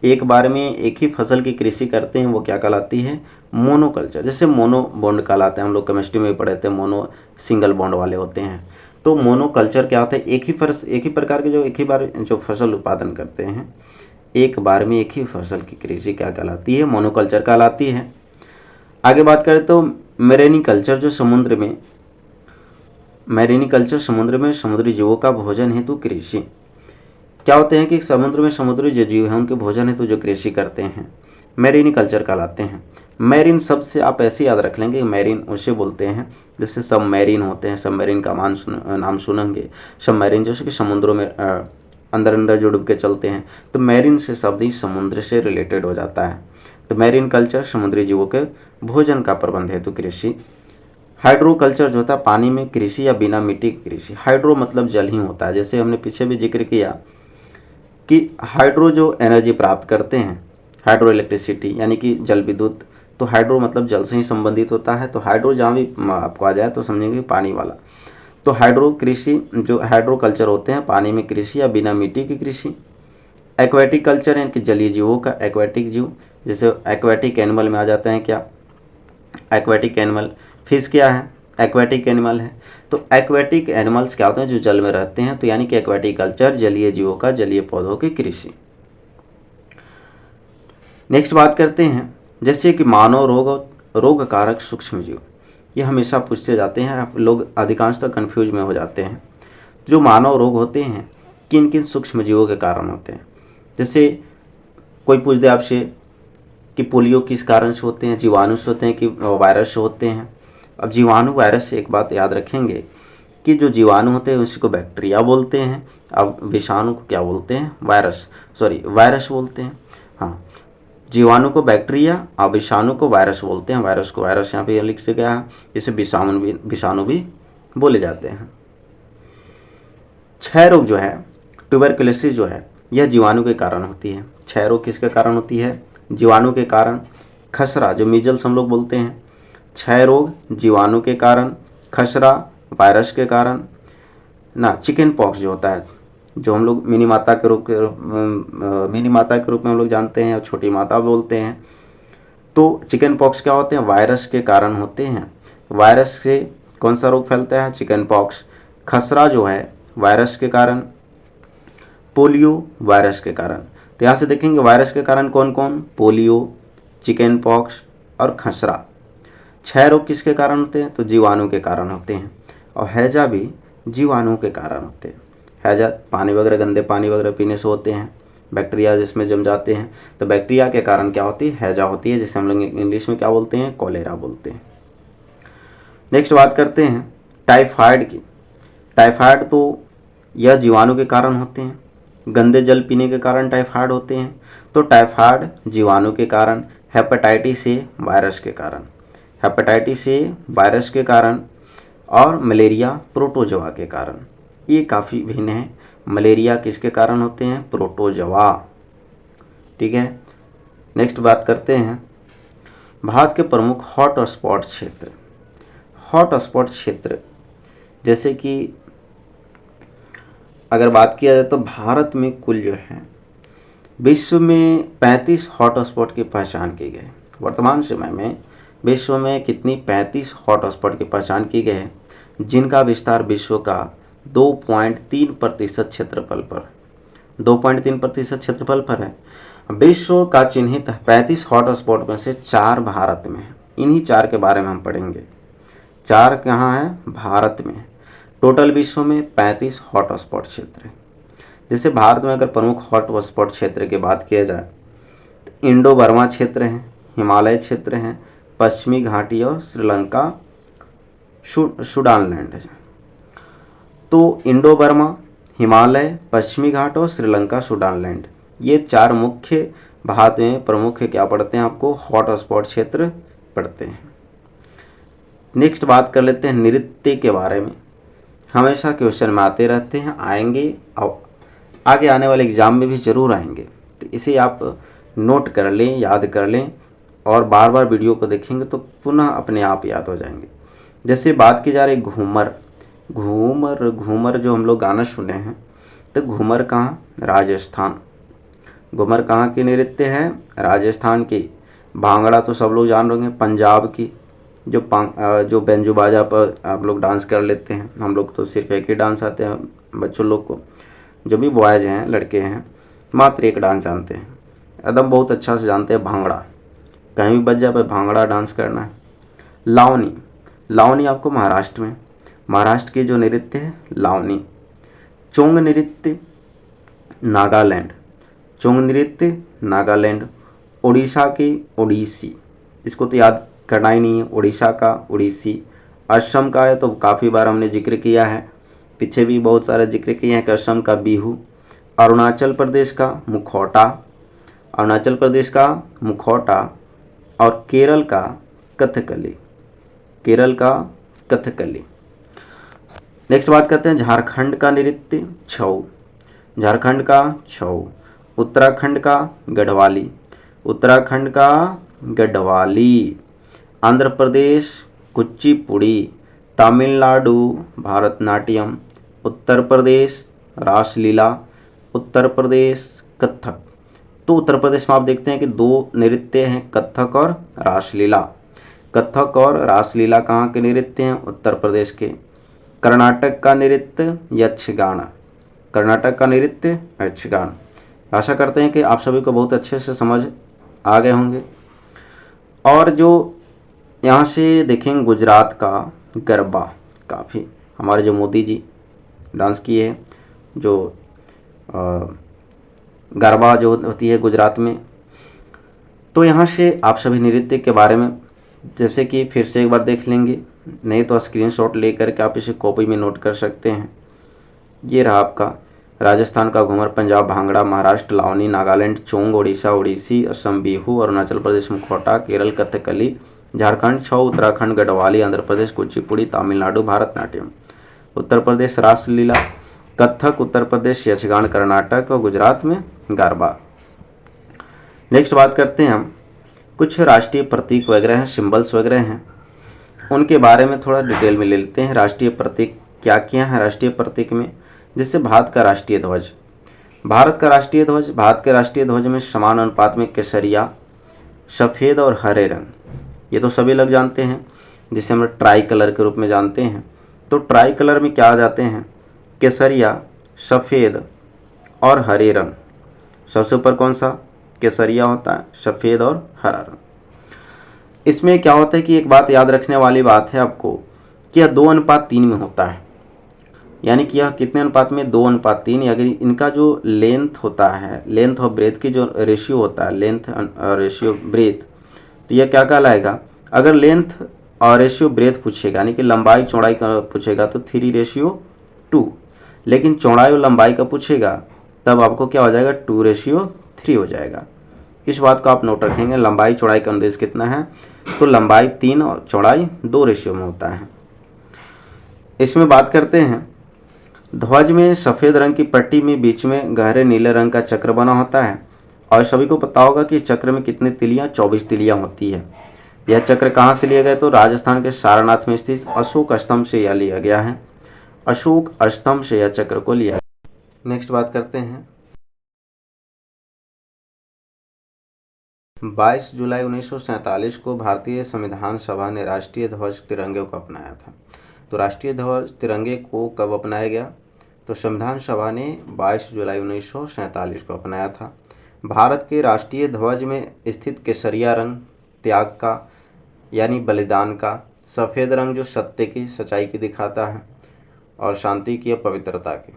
एक बार में एक ही फसल की कृषि करते हैं, वो क्या कहलाती है, मोनोकल्चर। जैसे मोनो बॉन्ड कहलाते हैं, हम लोग केमिस्ट्री में भी पढ़े थे, मोनो सिंगल बॉन्ड वाले होते हैं। तो मोनोकल्चर क्या होता है, एक ही प्रकार के जो एक ही बार जो फसल उत्पादन करते हैं, एक बार में एक ही फसल की कृषि क्या कहलाती है, मोनोकल्चर कहलाती है। आगे बात करें तो मेरेनिकल्चर जो समुद्र में, मेरेनिकल्चर समुद्र में समुद्री जीवों का भोजन हेतु कृषि। क्या होते हैं कि समुद्र में समुद्री जो जीव हैं उनके भोजन हेतु जो कृषि करते हैं, मेरीनिकल्चर कहलाते हैं। मैरीन शब्द से आप ऐसे याद रख लेंगे, मैरीन उसे बोलते हैं जैसे सबमरीन होते हैं, सबमरीन का नाम सुनेंगे। सबमरीन जैसे कि समुद्रों में अंदर जो डूब के चलते हैं, तो मैरीन से शब्द ही समुद्र से रिलेटेड हो जाता है। तो मैरीन कल्चर समुद्री जीवों के भोजन का प्रबंध हेतु कृषि। हाइड्रोकल्चर जो होता है पानी में कृषि या बिना मिट्टी की कृषि। हाइड्रो मतलब जल ही होता है, जैसे हमने पीछे भी जिक्र किया कि हाइड्रो जो एनर्जी प्राप्त करते हैं, हाइड्रो इलेक्ट्रिसिटी यानी कि जल विद्युत, तो हाइड्रो मतलब जल से ही संबंधित होता है। तो हाइड्रो जहाँ भी आपको आ जाए तो समझेंगे पानी वाला। तो हाइड्रो कृषि जो हाइड्रो कल्चर होते हैं पानी में कृषि या बिना मिट्टी की कृषि। एक्वेटिक कल्चर यानी कि जलीय जीवों का, एक्वेटिक जीव जैसे एक्वेटिक एनिमल में आ जाते हैं। क्या एक्वेटिक एनिमल, फिश क्या है, एक्वेटिक एनिमल है। तो एक्वेटिक एनिमल्स क्या होते हैं, जो जल में रहते हैं। तो यानी कि एक्वेटिक कल्चर जलीय जीवों का, जलीय पौधों की कृषि। नेक्स्ट बात करते हैं जैसे कि मानव रोग कारक सूक्ष्म जीव। ये हमेशा पूछते जाते हैं, आप लोग अधिकांशतः कन्फ्यूज में हो जाते हैं। जो मानव रोग होते हैं किन किन सूक्ष्म जीवों के कारण होते हैं। जैसे कोई पूछ दे आपसे कि पोलियो किस कारण से होते हैं, जीवाणु से होते हैं कि वायरस से होते हैं। अब जीवाणु वायरस से एक बात याद रखेंगे कि जो जीवाणु होते हैं उसी को बैक्टीरिया बोलते हैं। अब विषाणु को क्या बोलते हैं, वायरस बोलते हैं। हाँ, जीवाणु को बैक्टीरिया और विषाणु को वायरस बोलते हैं। वायरस को वायरस यहाँ पे लिख गया है, इसे विषाणु भी बोले जाते हैं। क्षय रोग जो है, ट्यूबरकुलोसिस जो है, यह जीवाणु के कारण होती है। क्षय रोग किसके कारण होती है, जीवाणु के कारण। खसरा जो मीजल्स हम लोग बोलते हैं, क्षय रोग जीवाणु के कारण, खसरा वायरस के कारण ना, चिकन पॉक्स जो होता है, जो हम लोग मिनी माता के रूप में हम लोग जानते हैं और छोटी माता बोलते हैं। तो चिकन पॉक्स क्या होते हैं? वायरस के कारण होते हैं। वायरस से कौन सा रोग फैलता है? Chicken pox. खसरा जो है वायरस के कारण, पोलियो वायरस के कारण। तो यहाँ से देखेंगे वायरस के कारण कौन कौन? पोलियो, चिकन पॉक्स और खसरा। क्षय रोग किसके कारण होते हैं? तो जीवाणु के कारण होते हैं। और हैजा भी जीवाणु के कारण होते हैं। हैजा पानी वगैरह, गंदे पानी वगैरह पीने से होते हैं, बैक्टीरिया जिसमें जम जाते हैं। तो बैक्टीरिया के कारण क्या होती है? हैजा होती है, जिसे हम लोग इंग्लिश में क्या बोलते हैं? कॉलेरा बोलते हैं। नेक्स्ट बात करते हैं टाइफाइड की। टाइफाइड तो यह जीवाणु के कारण होते हैं, गंदे जल पीने के कारण टाइफाइड होते हैं। तो टाइफाइड जीवाणु के कारण, हेपेटाइटिस ए वायरस के कारण, हेपेटाइटिस ए वायरस के कारण, और मलेरिया प्रोटोजोआ के कारण। ये काफ़ी भिन्न है। मलेरिया किसके कारण होते हैं? प्रोटोजोआ। ठीक है। नेक्स्ट बात करते हैं भारत के प्रमुख हॉट स्पॉट क्षेत्र। हॉट स्पॉट क्षेत्र जैसे कि अगर बात किया जाए तो भारत में कुल जो है विश्व में 35 हॉट स्पॉट की पहचान की गई। वर्तमान समय में विश्व में कितनी? 35 हॉट स्पॉट की पहचान की गई है, जिनका विस्तार विश्व का 2.3% क्षेत्रफल पर, 2.3% क्षेत्रफल पर है। विश्व का चिन्हित 35 हॉट स्पॉट में से 4 भारत में है। इन्हीं 4 के बारे में हम पढ़ेंगे। 4 कहाँ है? भारत में। टोटल विश्व में 35 हॉट स्पॉट क्षेत्र है। जैसे भारत में अगर प्रमुख हॉट स्पॉट क्षेत्र की बात किया जाए तो इंडो बर्मा क्षेत्र है, हिमालय क्षेत्र है, पश्चिमी घाटी और श्रीलंका सुडानलैंड है। तो इंडो बर्मा, हिमालय, पश्चिमी घाट और श्रीलंका सुडानलैंड, ये 4 मुख्य भारत में प्रमुख क्या पड़ते हैं? आपको हॉट स्पॉट क्षेत्र पड़ते हैं। नेक्स्ट बात कर लेते हैं नृत्य के बारे में। हमेशा क्वेश्चन में आते रहते हैं, आएंगे और आगे आने वाले एग्ज़ाम में भी ज़रूर आएंगे। तो इसे आप नोट कर लें, याद कर लें, और बार बार वीडियो को देखेंगे तो पुनः अपने आप याद हो जाएंगे। जैसे बात की जा रही घूमर, घूमर घूमर जो हम लोग गाना सुने हैं, तो घूमर कहाँ? राजस्थान। घूमर कहाँ की नृत्य है? राजस्थान की। भांगड़ा तो सब लोग जान रहे हैं, पंजाब की, जो बेंजू बाजा पर आप लोग डांस कर लेते हैं। हम लोग तो सिर्फ एक ही डांस आते हैं बच्चों लोग को, जो भी बॉयज़ हैं, लड़के हैं, मात्र एक डांस जानते हैं, एकदम बहुत अच्छा से जानते हैं, भांगड़ा। कहीं भी बच जाए भांगड़ा डांस करना है। लावनी, लावनी आपको महाराष्ट्र में, महाराष्ट्र की जो नृत्य है लावनी। चोंग नृत्य नागालैंड, चोंग नृत्य नागालैंड। उड़ीसा की ओडिसी, इसको तो याद करना ही नहीं है, उड़ीसा का ओडिसी। असम का है तो काफ़ी बार हमने जिक्र किया है, पीछे भी बहुत सारे जिक्र किए हैं कि असम का बिहू। अरुणाचल प्रदेश का मुखौटा, अरुणाचल प्रदेश का मुखौटा। और केरल का कथकली, केरल का कथकली। नेक्स्ट बात करते हैं झारखंड का नृत्य छऊ, झारखंड का छऊ। उत्तराखंड का गढ़वाली, उत्तराखंड का गढ़वाली। आंध्र प्रदेश कुचिपुड़ी, तमिलनाडु भरतनाट्यम, उत्तर प्रदेश रासलीला, उत्तर प्रदेश कथक। तो उत्तर प्रदेश में आप देखते हैं कि 2 नृत्य हैं, कथक और रासलीला। कथक और रासलीला कहाँ के नृत्य हैं? उत्तर प्रदेश के। कर्नाटक का नृत्य यक्षगान, कर्नाटक का नृत्य यक्षगान। आशा करते हैं कि आप सभी को बहुत अच्छे से समझ आ गए होंगे। और जो यहाँ से देखेंगे गुजरात का गरबा, काफ़ी हमारे जो मोदी जी डांस किए हैं, जो गरबा जो होती है गुजरात में। तो यहाँ से आप सभी नृत्य के बारे में जैसे कि फिर से एक बार देख लेंगे, नहीं तो स्क्रीनशॉट लेकर के आप इसे कॉपी में नोट कर सकते हैं। ये रहा आपका राजस्थान का घूमर, पंजाब भांगड़ा, महाराष्ट्र लावनी, नागालैंड चोंग, उड़ीसा ओडिसी, असम बिहू, अरुणाचल प्रदेश मुखौटा, केरल कथकली, झारखंड छऊ, उत्तराखंड गढ़वाली, आंध्र प्रदेश कुचिपुड़ी, तमिलनाडु भरतनाट्यम, उत्तर प्रदेश रासलीला, कथक उत्तर प्रदेश, यक्षगान कर्नाटक और गुजरात में गरबा। नेक्स्ट बात करते हैं हम कुछ राष्ट्रीय प्रतीक वगैरह हैं, सिंबल्स वगैरह हैं। उनके बारे में थोड़ा डिटेल में ले लेते हैं। राष्ट्रीय प्रतीक क्या क्या है राष्ट्रीय प्रतीक में, जैसे भारत का राष्ट्रीय ध्वज। भारत के राष्ट्रीय ध्वज में समान अनुपात में केसरिया, सफ़ेद और हरे रंग, ये तो सभी लोग जानते हैं, जिसे हम ट्राई कलर के रूप में जानते हैं। तो ट्राई कलर में क्या आ जाते हैं, केसरिया, सफ़ेद और हरे रंग। सबसे ऊपर कौन सा, केसरिया होता है, सफ़ेद और हरा रंग। इसमें क्या होता है कि एक बात याद रखने वाली बात है आपको कि यह 2:3 में होता है, यानी कि यह कितने अनुपात में, 2:3। अगर इनका जो लेंथ होता है, लेंथ और ब्रेथ की जो रेशियो होता है, लेंथ रेशियो ब्रेथ, तो यह क्या कहलाएगा। अगर लेंथ और रेशियो ब्रेथ पूछेगा, यानी कि लंबाई चौड़ाई का पूछेगा तो 3:2, लेकिन चौड़ाई और लंबाई का पूछेगा तब आपको क्या हो जाएगा, 2:3 हो जाएगा। इस बात को आप नोट रखेंगे। लंबाई चौड़ाई का अनुदेश कितना है, तो लंबाई 3 और चौड़ाई 2 रेशियो में होता है। इसमें बात करते हैं, ध्वज में सफ़ेद रंग की पट्टी में बीच में गहरे नीले रंग का चक्र बना होता है, और सभी को पता होगा कि चक्र में कितनी तिलियाँ, 24 तिलियाँ होती है। यह चक्र कहाँ से लिया गया, तो राजस्थान के सारनाथ में स्थित अशोक स्तंभ से यह लिया गया है। अशोक स्तंभ से यह चक्र को लिया गया। नेक्स्ट बात करते हैं, 22 जुलाई 1947 को भारतीय संविधान सभा ने राष्ट्रीय ध्वज तिरंगे को अपनाया था। तो राष्ट्रीय ध्वज तिरंगे को कब अपनाया गया, तो संविधान सभा ने 22 जुलाई 1947 को अपनाया था। भारत के राष्ट्रीय ध्वज में स्थित केसरिया रंग त्याग का, यानी बलिदान का, सफ़ेद रंग जो सत्य की, सच्चाई की दिखाता है और शांति की, पवित्रता की,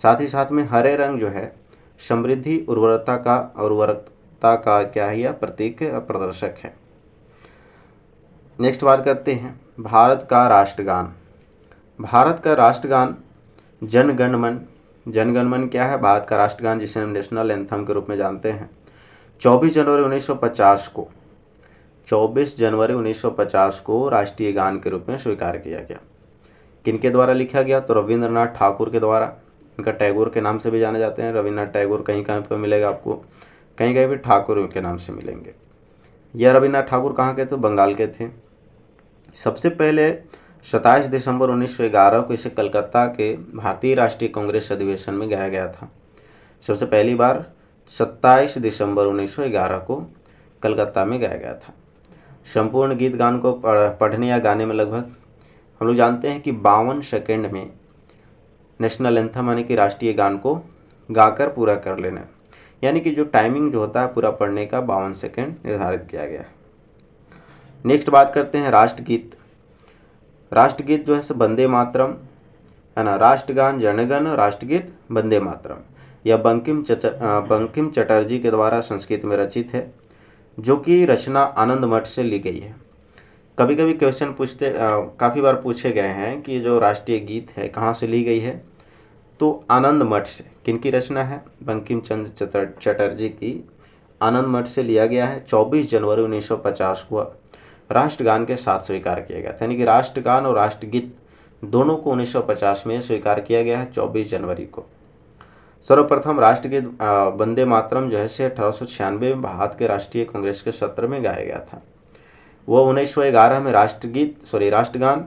साथ ही साथ में हरे रंग जो है समृद्धि, उर्वरता का क्या है, यह प्रतीक प्रदर्शक है। नेक्स्ट बात करते हैं, भारत का राष्ट्रगान। भारत का राष्ट्रगान जन गण मन। जन गण मन क्या है, भारत का राष्ट्रगान, जिसे हम नेशनल एंथम के रूप में जानते हैं। 24 जनवरी 1950 को राष्ट्रीय गान के रूप में स्वीकार किया गया। किनके द्वारा लिखा गया, तो रविंद्रनाथ ठाकुर के द्वारा। इनका टैगोर के नाम से भी जाने जाते हैं। रविन्द्रनाथ टैगोर कहीं कहीं पर मिलेगा आपको, कहीं कहीं भी ठाकुर के नाम से मिलेंगे। यह रविन्द्रनाथ ठाकुर कहाँ के थे, बंगाल के थे। सबसे पहले 27 दिसंबर 1911 को इसे कलकत्ता के भारतीय राष्ट्रीय कांग्रेस अधिवेशन में गाया गया था। सबसे पहली बार 27 दिसंबर 1911 को कलकत्ता में गाया गया था। संपूर्ण गीत गान को पढ़ने या गाने में लगभग हम लोग जानते हैं कि 52 सेकेंड में नेशनल एंथम यानी कि राष्ट्रीय गान को गाकर पूरा कर लेना, यानी कि जो टाइमिंग जो होता है पूरा पढ़ने का 52 सेकेंड निर्धारित किया गया है। नेक्स्ट बात करते हैं राष्ट्रगीत। राष्ट्रगीत जो है वंदे मातरम है ना, राष्ट्रगान जनगण, राष्ट्रगीत वंदे मातरम। यह बंकिम चटर्जी के द्वारा संस्कृत में रचित है, जो कि रचना आनंद मठ से ली गई है। कभी कभी क्वेश्चन काफ़ी बार पूछे गए हैं कि जो राष्ट्रीय गीत है कहाँ से ली गई है, तो आनंद मठ से। किनकी रचना है, बंकिम चंद्र चटर्जी की, आनंद मठ से लिया गया है। 24 जनवरी 1950 को राष्ट्रगान के साथ स्वीकार किया गया था, यानी कि राष्ट्रगान और राष्ट्रगीत दोनों को 1950 में स्वीकार किया गया है 24 जनवरी को। सर्वप्रथम राष्ट्रगीत वंदे मातरम जो है 1896 में भारत के राष्ट्रीय कांग्रेस के सत्र में गाया गया था। वह 1911 में राष्ट्रगान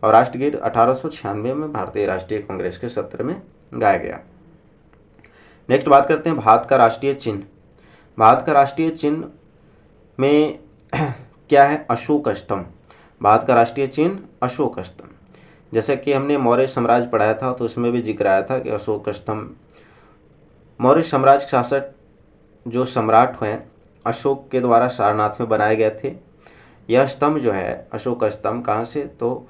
और राष्ट्रगीत 1896 में भारतीय राष्ट्रीय कांग्रेस के सत्र में गाया गया। नेक्स्ट बात करते हैं भारत का राष्ट्रीय चिन्ह। भारत का राष्ट्रीय चिन्ह में क्या है, अशोक स्तंभ। भारत का राष्ट्रीय चिन्ह अशोक स्तंभ। जैसे कि हमने मौर्य साम्राज्य पढ़ाया था तो उसमें भी जिक्र आया था कि अशोक स्तंभ, मौर्य साम्राज्य के शासक जो सम्राट हैं अशोक के द्वारा सारनाथ में बनाए गए थे। यह स्तंभ जो है अशोक स्तंभ कहाँ से, तो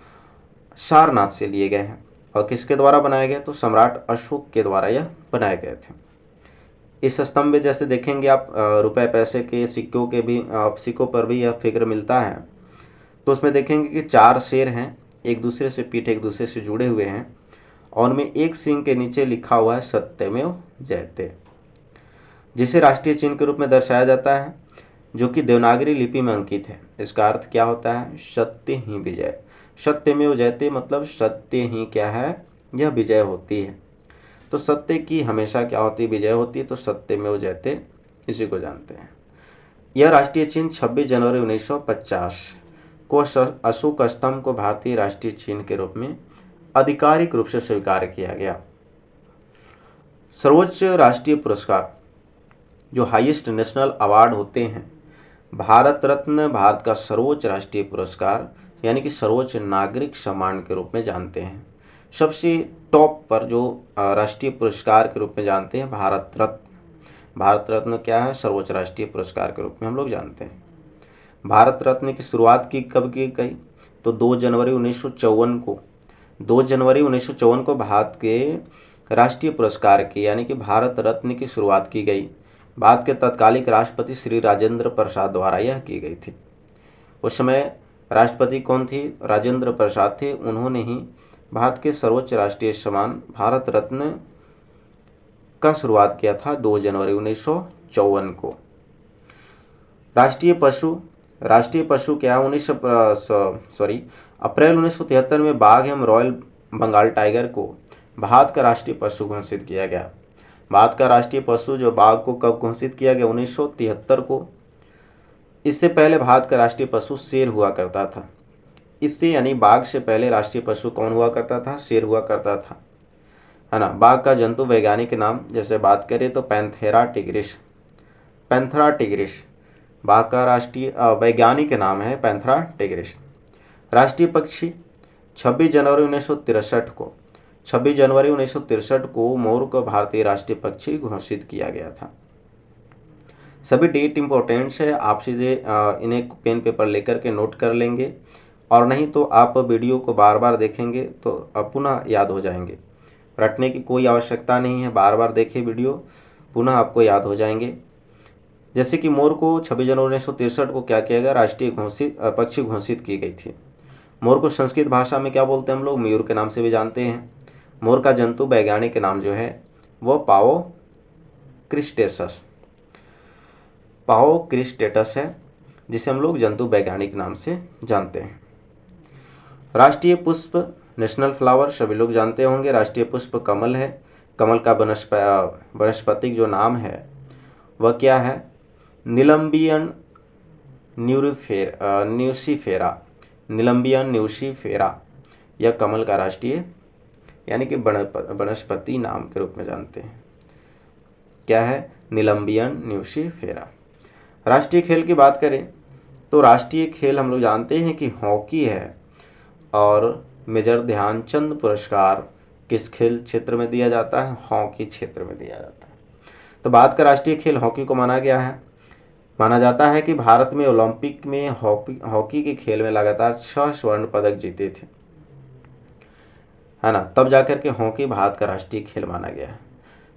सारनाथ से लिए गए हैं। और किसके द्वारा बनाए गए, तो सम्राट अशोक के द्वारा यह बनाए गए थे। इस स्तंभ में जैसे देखेंगे आप रुपए पैसे के सिक्कों के भी सिक्कों पर भी यह फिक्र मिलता है, तो उसमें देखेंगे कि 4 शेर हैं, एक दूसरे से पीठ एक दूसरे से जुड़े हुए हैं, और उनमें एक सिंह के नीचे लिखा हुआ है सत्यमेव जयते, जिसे राष्ट्रीय चिन्ह के रूप में दर्शाया जाता है, जो कि देवनागरी लिपि में अंकित है। इसका अर्थ क्या होता है, सत्य ही विजय। सत्यमेव जयते मतलब सत्य ही क्या है, यह विजय होती है। तो सत्य की हमेशा क्या होती है, विजय होती है। तो सत्यमेव जयते इसी को जानते हैं। यह राष्ट्रीय चिन्ह 26 जनवरी 1950 को अशोक स्तंभ को भारतीय राष्ट्रीय चिन्ह के रूप में आधिकारिक रूप से स्वीकार किया गया। सर्वोच्च राष्ट्रीय पुरस्कार जो हाईएस्ट नेशनल अवार्ड होते हैं, भारत रत्न भारत का सर्वोच्च राष्ट्रीय पुरस्कार यानी कि सर्वोच्च नागरिक सम्मान के रूप में जानते हैं। सबसे टॉप पर जो राष्ट्रीय पुरस्कार के रूप में जानते हैं भारत रत्न। भारत रत्न क्या है? सर्वोच्च राष्ट्रीय पुरस्कार के रूप में हम लोग जानते हैं। भारत रत्न की शुरुआत कब की गई? तो 2 जनवरी 1954 को 2 जनवरी 1954 को भारत के राष्ट्रीय पुरस्कार की यानी कि भारत रत्न की शुरुआत की गई। भारत के तत्कालिक राष्ट्रपति श्री राजेंद्र प्रसाद द्वारा यह की गई थी। उस समय राष्ट्रपति कौन थे? राजेंद्र प्रसाद थे। उन्होंने ही भारत के सर्वोच्च राष्ट्रीय सम्मान भारत रत्न का शुरुआत किया था 2 जनवरी 1954 को। राष्ट्रीय पशु क्या? अप्रैल 1973 में बाघ एवं रॉयल बंगाल टाइगर को भारत का राष्ट्रीय पशु घोषित किया गया। भारत का राष्ट्रीय पशु जो बाघ को कब घोषित किया गया? 1973 को। इससे पहले भारत का राष्ट्रीय पशु शेर हुआ करता था। इससे यानी बाघ से पहले राष्ट्रीय पशु कौन हुआ करता था? शेर हुआ करता था, है ना। बाघ का जंतु वैज्ञानिक नाम जैसे बात करें तो पैंथेरा टिग्रिस। बाघ का राष्ट्रीय वैज्ञानिक नाम है पैंथेरा टिग्रिस। राष्ट्रीय पक्षी 26 जनवरी 1963 को मोर को भारतीय राष्ट्रीय पक्षी घोषित किया गया था। सभी डेट इंपॉर्टेंट्स है, आप सीधे इन्हें पेन पेपर लेकर के नोट कर लेंगे, और नहीं तो आप वीडियो को बार बार देखेंगे तो पुनः याद हो जाएंगे। रटने की कोई आवश्यकता नहीं है, बार बार देखिए वीडियो, पुनः आपको याद हो जाएंगे। जैसे कि मोर को 26 जनवरी 1963 को क्या किया गया? राष्ट्रीय पक्षी घोषित की गई थी। मोर को संस्कृत भाषा में क्या बोलते हैं हम लोग? मयूर के नाम से भी जानते हैं। मोर का जंतु वैज्ञानिक नाम जो है वो पाओक्रिस्टेटस है, जिसे हम लोग जंतु वैज्ञानिक नाम से जानते हैं। राष्ट्रीय पुष्प नेशनल फ्लावर सभी लोग जानते होंगे। राष्ट्रीय पुष्प कमल है। कमल का वनस्पतिक जो नाम है वह क्या है? निलंबियन न्यूसीफेरा। यह कमल का राष्ट्रीय यानी कि वनस्पति नाम के रूप में जानते हैं। क्या है? निलंबियन न्यूसीफेरा। राष्ट्रीय खेल की बात करें तो राष्ट्रीय खेल हम लोग जानते हैं कि हॉकी है, और मेजर ध्यानचंद पुरस्कार किस खेल क्षेत्र में दिया जाता है? हॉकी क्षेत्र में दिया जाता है। तो भारत का राष्ट्रीय खेल हॉकी को माना जाता है कि भारत में ओलंपिक में हॉकी के खेल में लगातार 6 स्वर्ण पदक जीते थे, है ना। तब जाकर के हॉकी भारत का राष्ट्रीय खेल माना गया है।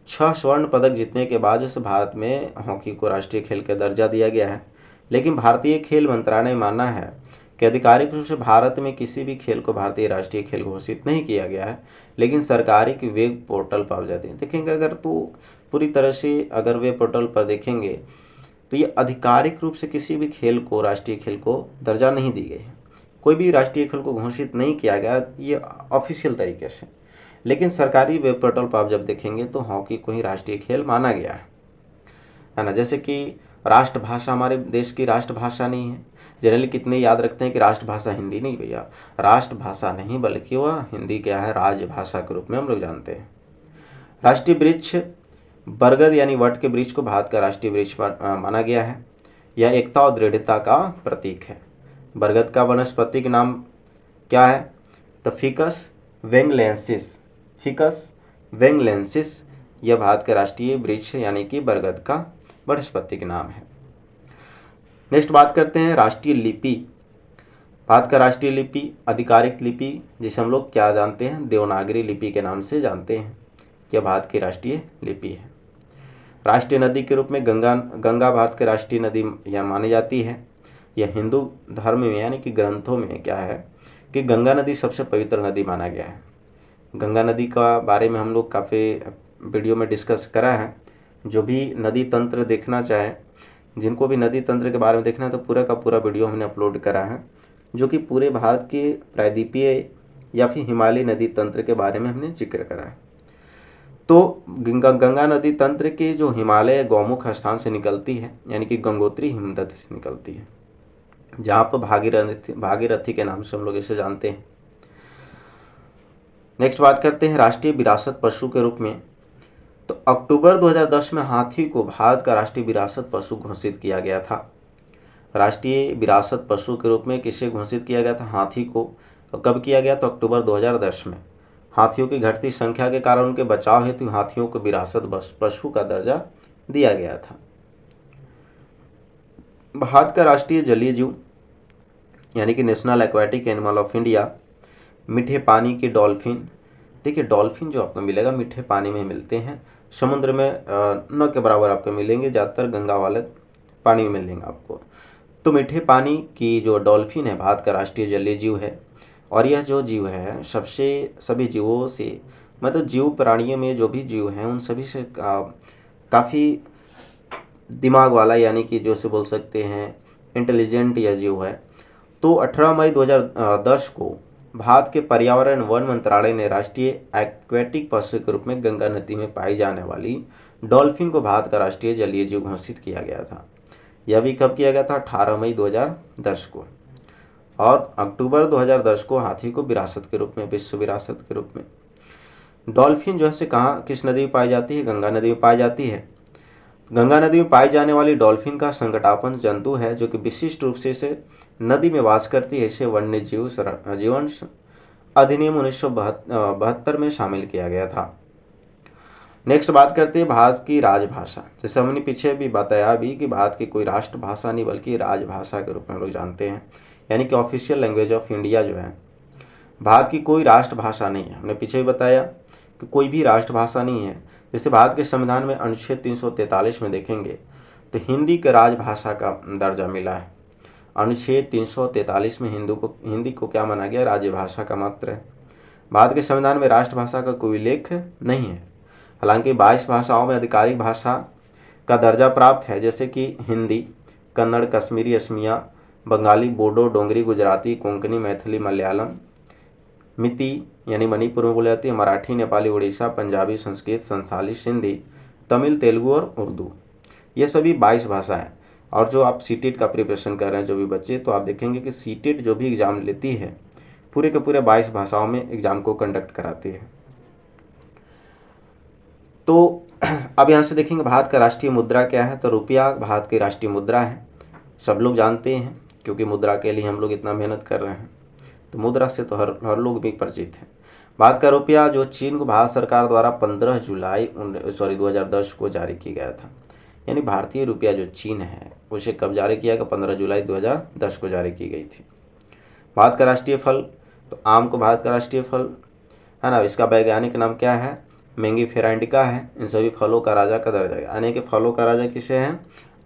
6 स्वर्ण पदक जीतने के बाद उस भारत में हॉकी को राष्ट्रीय खेल का दर्जा दिया गया है। लेकिन भारतीय खेल मंत्रालय मानना है कि आधिकारिक रूप से भारत में किसी भी खेल को भारतीय राष्ट्रीय खेल घोषित नहीं किया गया है, लेकिन सरकारी की वेब पोर्टल पर आप जाते हैं देखेंगे, अगर तो पूरी तरह से अगर वेब पोर्टल पर देखेंगे तो ये आधिकारिक रूप से किसी भी खेल को राष्ट्रीय खेल को दर्जा नहीं दी गई है। कोई भी राष्ट्रीय खेल को घोषित नहीं किया गया ये ऑफिशियल तरीके से, लेकिन सरकारी वेब पोर्टल पर आप जब देखेंगे तो हॉकी को ही राष्ट्रीय खेल माना गया है ना। जैसे कि राष्ट्रभाषा हमारे देश की राष्ट्रभाषा नहीं है। जनरली कितने याद रखते हैं कि राष्ट्रभाषा हिंदी नहीं, भैया राष्ट्रभाषा नहीं बल्कि वह हिंदी क्या है? राजभाषा के रूप में हम लोग जानते हैं। राष्ट्रीय वृक्ष बरगद यानी वट के वृक्ष को भारत का राष्ट्रीय वृक्ष माना गया है। यह एकता और दृढ़ता का प्रतीक है। बरगद का वानस्पतिक नाम क्या है? The ficus benghalensis. यह भारत का राष्ट्रीय वृक्ष यानी कि बरगद का वानस्पतिक नाम है। नेक्स्ट बात करते हैं राष्ट्रीय लिपि। भारत का राष्ट्रीय लिपि आधिकारिक लिपि जिसे हम लोग क्या जानते हैं? देवनागरी लिपि के नाम से जानते हैं। यह भारत की राष्ट्रीय लिपि है। राष्ट्रीय नदी के रूप में गंगा भारत की राष्ट्रीय नदी यह मानी जाती है। यह हिंदू धर्म में यानी कि ग्रंथों में क्या है कि गंगा नदी सबसे पवित्र नदी माना गया है। गंगा नदी का बारे में हम लोग काफ़ी वीडियो में डिस्कस करा है। जो भी नदी तंत्र देखना चाहे, जिनको भी नदी तंत्र के बारे में देखना है तो पूरा का पूरा वीडियो हमने अपलोड करा है, जो कि पूरे भारत के प्रायद्वीपीय या फिर हिमालय नदी तंत्र के बारे में हमने जिक्र करा है। तो गंगा नदी तंत्र के जो हिमालय गौमुख स्थान से निकलती है यानी कि गंगोत्री हिमनद से निकलती है। जहाँ पर भागीरथी के नाम से हम लोग इसे जानते हैं। नेक्स्ट बात करते हैं राष्ट्रीय विरासत पशु के रूप में। तो अक्टूबर 2010 में हाथी को भारत का राष्ट्रीय विरासत पशु घोषित किया गया था। राष्ट्रीय विरासत पशु के रूप में किसे घोषित किया गया था? हाथी को। और कब किया गया? तो अक्टूबर 2010 में। हाथियों की घटती संख्या के कारण उनके बचाव हेतु हाथियों को विरासत पशु का दर्जा दिया गया था। भारत का राष्ट्रीय जलीय जीव यानी कि national aquatic animal of India, मीठे पानी की डॉल्फिन। देखिए डॉल्फिन जो आपको मिलेगा मीठे पानी में मिलते हैं, समुद्र में न के बराबर आपको मिलेंगे, ज़्यादातर गंगा वाले पानी में मिलेंगे आपको। तो मीठे पानी की जो डॉल्फिन है भारत का राष्ट्रीय जलीय जीव है। और यह जो जीव है सभी जीवों से, मतलब जीव प्राणियों में जो भी जीव हैं उन सभी से काफ़ी दिमाग वाला, यानी कि जो से बोल सकते हैं इंटेलिजेंट यह जीव है। तो 18 मई 2010 को भारत के पर्यावरण वन मंत्रालय ने राष्ट्रीय एक्वेटिक पशु के रूप में गंगा नदी में पाई जाने वाली डॉल्फिन को भारत का राष्ट्रीय जलीय जीव घोषित किया गया था। यह भी कब किया गया था? 18 मई 2010 को। और अक्टूबर 2010 को हाथी को विरासत के रूप में, विश्व विरासत के रूप में। डॉल्फिन जो है से कहाँ, किस नदी में पाई जाती है? गंगा नदी में पाई जाती है। गंगा नदी में पाई जाने वाली डॉल्फिन का संकटापन जंतु है जो कि विशिष्ट रूप से इसे नदी में वास करती है। इसे वन्य जीवन अधिनियम 1972 में शामिल किया गया था। नेक्स्ट बात करते हैं भारत की राजभाषा। जैसे हमने पीछे भी बताया भी कि भारत की कोई राष्ट्रभाषा नहीं बल्कि राजभाषा के रूप में हम लोग जानते हैं, यानी कि ऑफिशियल लैंग्वेज ऑफ इंडिया जो है। भारत की कोई राष्ट्रभाषा नहीं है, हमने पीछे भी बताया कि कोई भी राष्ट्रभाषा नहीं है। जैसे भारत के संविधान में अनुच्छेद 343 में देखेंगे तो हिंदी के राजभाषा का दर्जा मिला है। अनुच्छेद 343 में हिंदी को क्या माना गया? राजभाषा का मात्र है। भारत के संविधान में राष्ट्रभाषा का कोई उल्लेख नहीं है। हालांकि 22 भाषाओं में आधिकारिक भाषा का दर्जा प्राप्त है, जैसे कि हिंदी, कन्नड़, कश्मीरी, असमिया, बंगाली, बोडो, डोंगरी, गुजराती, कोंकणी, मैथिली, मलयालम, मिती यानी मणिपुर में बोली जाती है, मराठी, नेपाली, उड़ीसा, पंजाबी, संस्कृत, संथाली, सिंधी, तमिल, तेलुगु और उर्दू। ये सभी 22 भाषा हैं। और जो आप सीटेट का प्रिपरेशन कर रहे हैं जो भी बच्चे, तो आप देखेंगे कि सीटेट जो भी एग्ज़ाम लेती है पूरे के पूरे 22 भाषाओं में एग्ज़ाम को कंडक्ट कराती है। तो अब यहाँ से देखेंगे भारत का राष्ट्रीय मुद्रा क्या है। तो रुपया भारत की राष्ट्रीय मुद्रा है, सब लोग जानते हैं, क्योंकि मुद्रा के लिए हम लोग इतना मेहनत कर रहे हैं, तो मुद्रा से तो हर लोग भी परिचित हैं। भारत का रुपया जो चीन को भारत सरकार द्वारा 15 जुलाई 2010 को जारी किया गया था। यानी भारतीय रुपया जो चीन है उसे कब जारी किया गया? 15 जुलाई 2010 को जारी की गई थी। भारत का राष्ट्रीय फल, तो आम को भारत का राष्ट्रीय फल है ना, इसका वैज्ञानिक नाम क्या है? मैंगीफेरा इंडिका है। इन सभी फलों का राजा का दर्जा है, यानी कि फलों का राजा किसे है?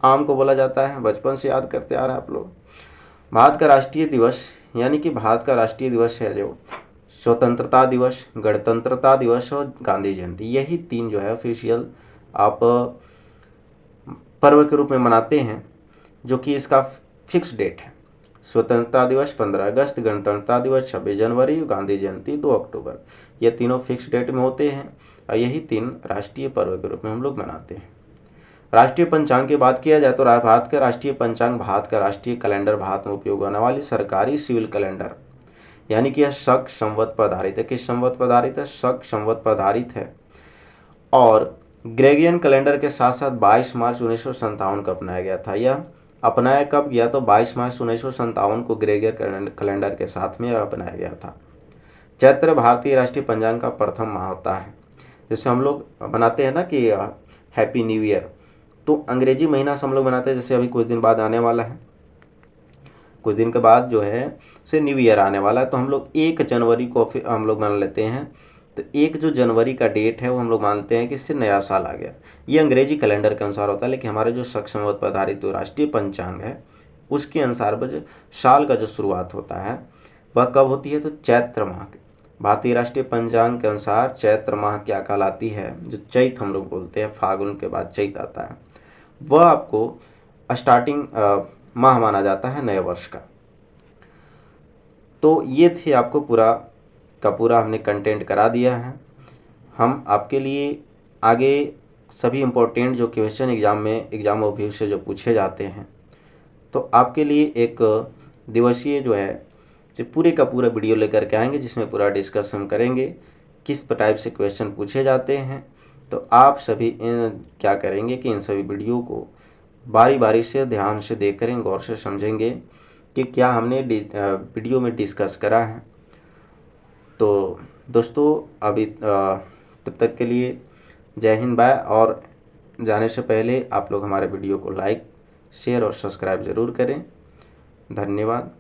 आम को बोला जाता है। बचपन से याद करते आ रहे हैं आप लोग। भारत का राष्ट्रीय दिवस, यानी कि भारत का राष्ट्रीय दिवस है जो स्वतंत्रता दिवस, गणतंत्रता दिवस और गांधी जयंती, यही 3 जो है ऑफिशियल आप पर्व के रूप में मनाते हैं, जो कि इसका फिक्स डेट है। स्वतंत्रता दिवस 15 अगस्त, गणतंत्रता दिवस 26 जनवरी, गांधी जयंती 2 अक्टूबर। ये तीनों फिक्स डेट में होते हैं और यही 3 राष्ट्रीय पर्व के रूप में हम लोग मनाते हैं। राष्ट्रीय पंचांग की बात किया जाए तो भारत का राष्ट्रीय पंचांग भारत का राष्ट्रीय कैलेंडर, भारत में उपयोग होने वाली सरकारी सिविल कैलेंडर, यानी कि यह शक संवत पर आधारित है। किस संवत पर आधारित है? शक संवत पर आधारित है। और ग्रेगोरियन कैलेंडर के साथ साथ 22 मार्च 1957 को अपनाया गया था। यह अपनाया कब गया? तो 22 मार्च 1957 को ग्रेगोरियन कैलेंडर के साथ में अपनाया गया था। चैत्र भारतीय राष्ट्रीय पंचांग का प्रथम माह होता है। जैसे हम लोग बनाते हैं ना कि हैप्पी न्यू ईयर, तो अंग्रेजी महीना से हम लोग बनाते हैं। जैसे अभी कुछ दिन बाद आने वाला है, कुछ दिन के बाद जो है से न्यू ईयर आने वाला है, तो हम लोग 1 जनवरी को फिर हम लोग मान लेते हैं। तो 1 जो जनवरी का डेट है वो हम लोग मानते हैं कि इससे नया साल आ गया। ये अंग्रेजी कैलेंडर के अनुसार होता है, लेकिन हमारे जो शक संवत पर आधारित जो राष्ट्रीय पंचांग है उसके अनुसार जो साल का जो शुरुआत होता है वह कब होती है? तो चैत्र माह के। भारतीय राष्ट्रीय पंचांग के अनुसार चैत्र माह क्या कहलाती है? जो चैत हम लोग बोलते हैं, फागुन के बाद चैत आता है, वह आपको स्टार्टिंग माह माना जाता है नए वर्ष का। तो ये थे आपको पूरा का पूरा हमने कंटेंट करा दिया है। हम आपके लिए आगे सभी इम्पोर्टेंट जो क्वेश्चन एग्ज़ाम में एग्ज़ाम ओवरव्यू से जो पूछे जाते हैं तो आपके लिए एक दिवसीय जो है जो पूरे का पूरा वीडियो लेकर के आएंगे, जिसमें पूरा डिस्कशन करेंगे किस टाइप से क्वेश्चन पूछे जाते हैं। तो आप सभी क्या करेंगे कि इन सभी वीडियो को बारी बारी से ध्यान से देख करें, गौर से समझेंगे कि क्या हमने वीडियो में डिस्कस करा है। तो दोस्तों अभी तब तक के लिए जय हिंद, बाय। और जाने से पहले आप लोग हमारे वीडियो को लाइक, शेयर और सब्सक्राइब ज़रूर करें। धन्यवाद।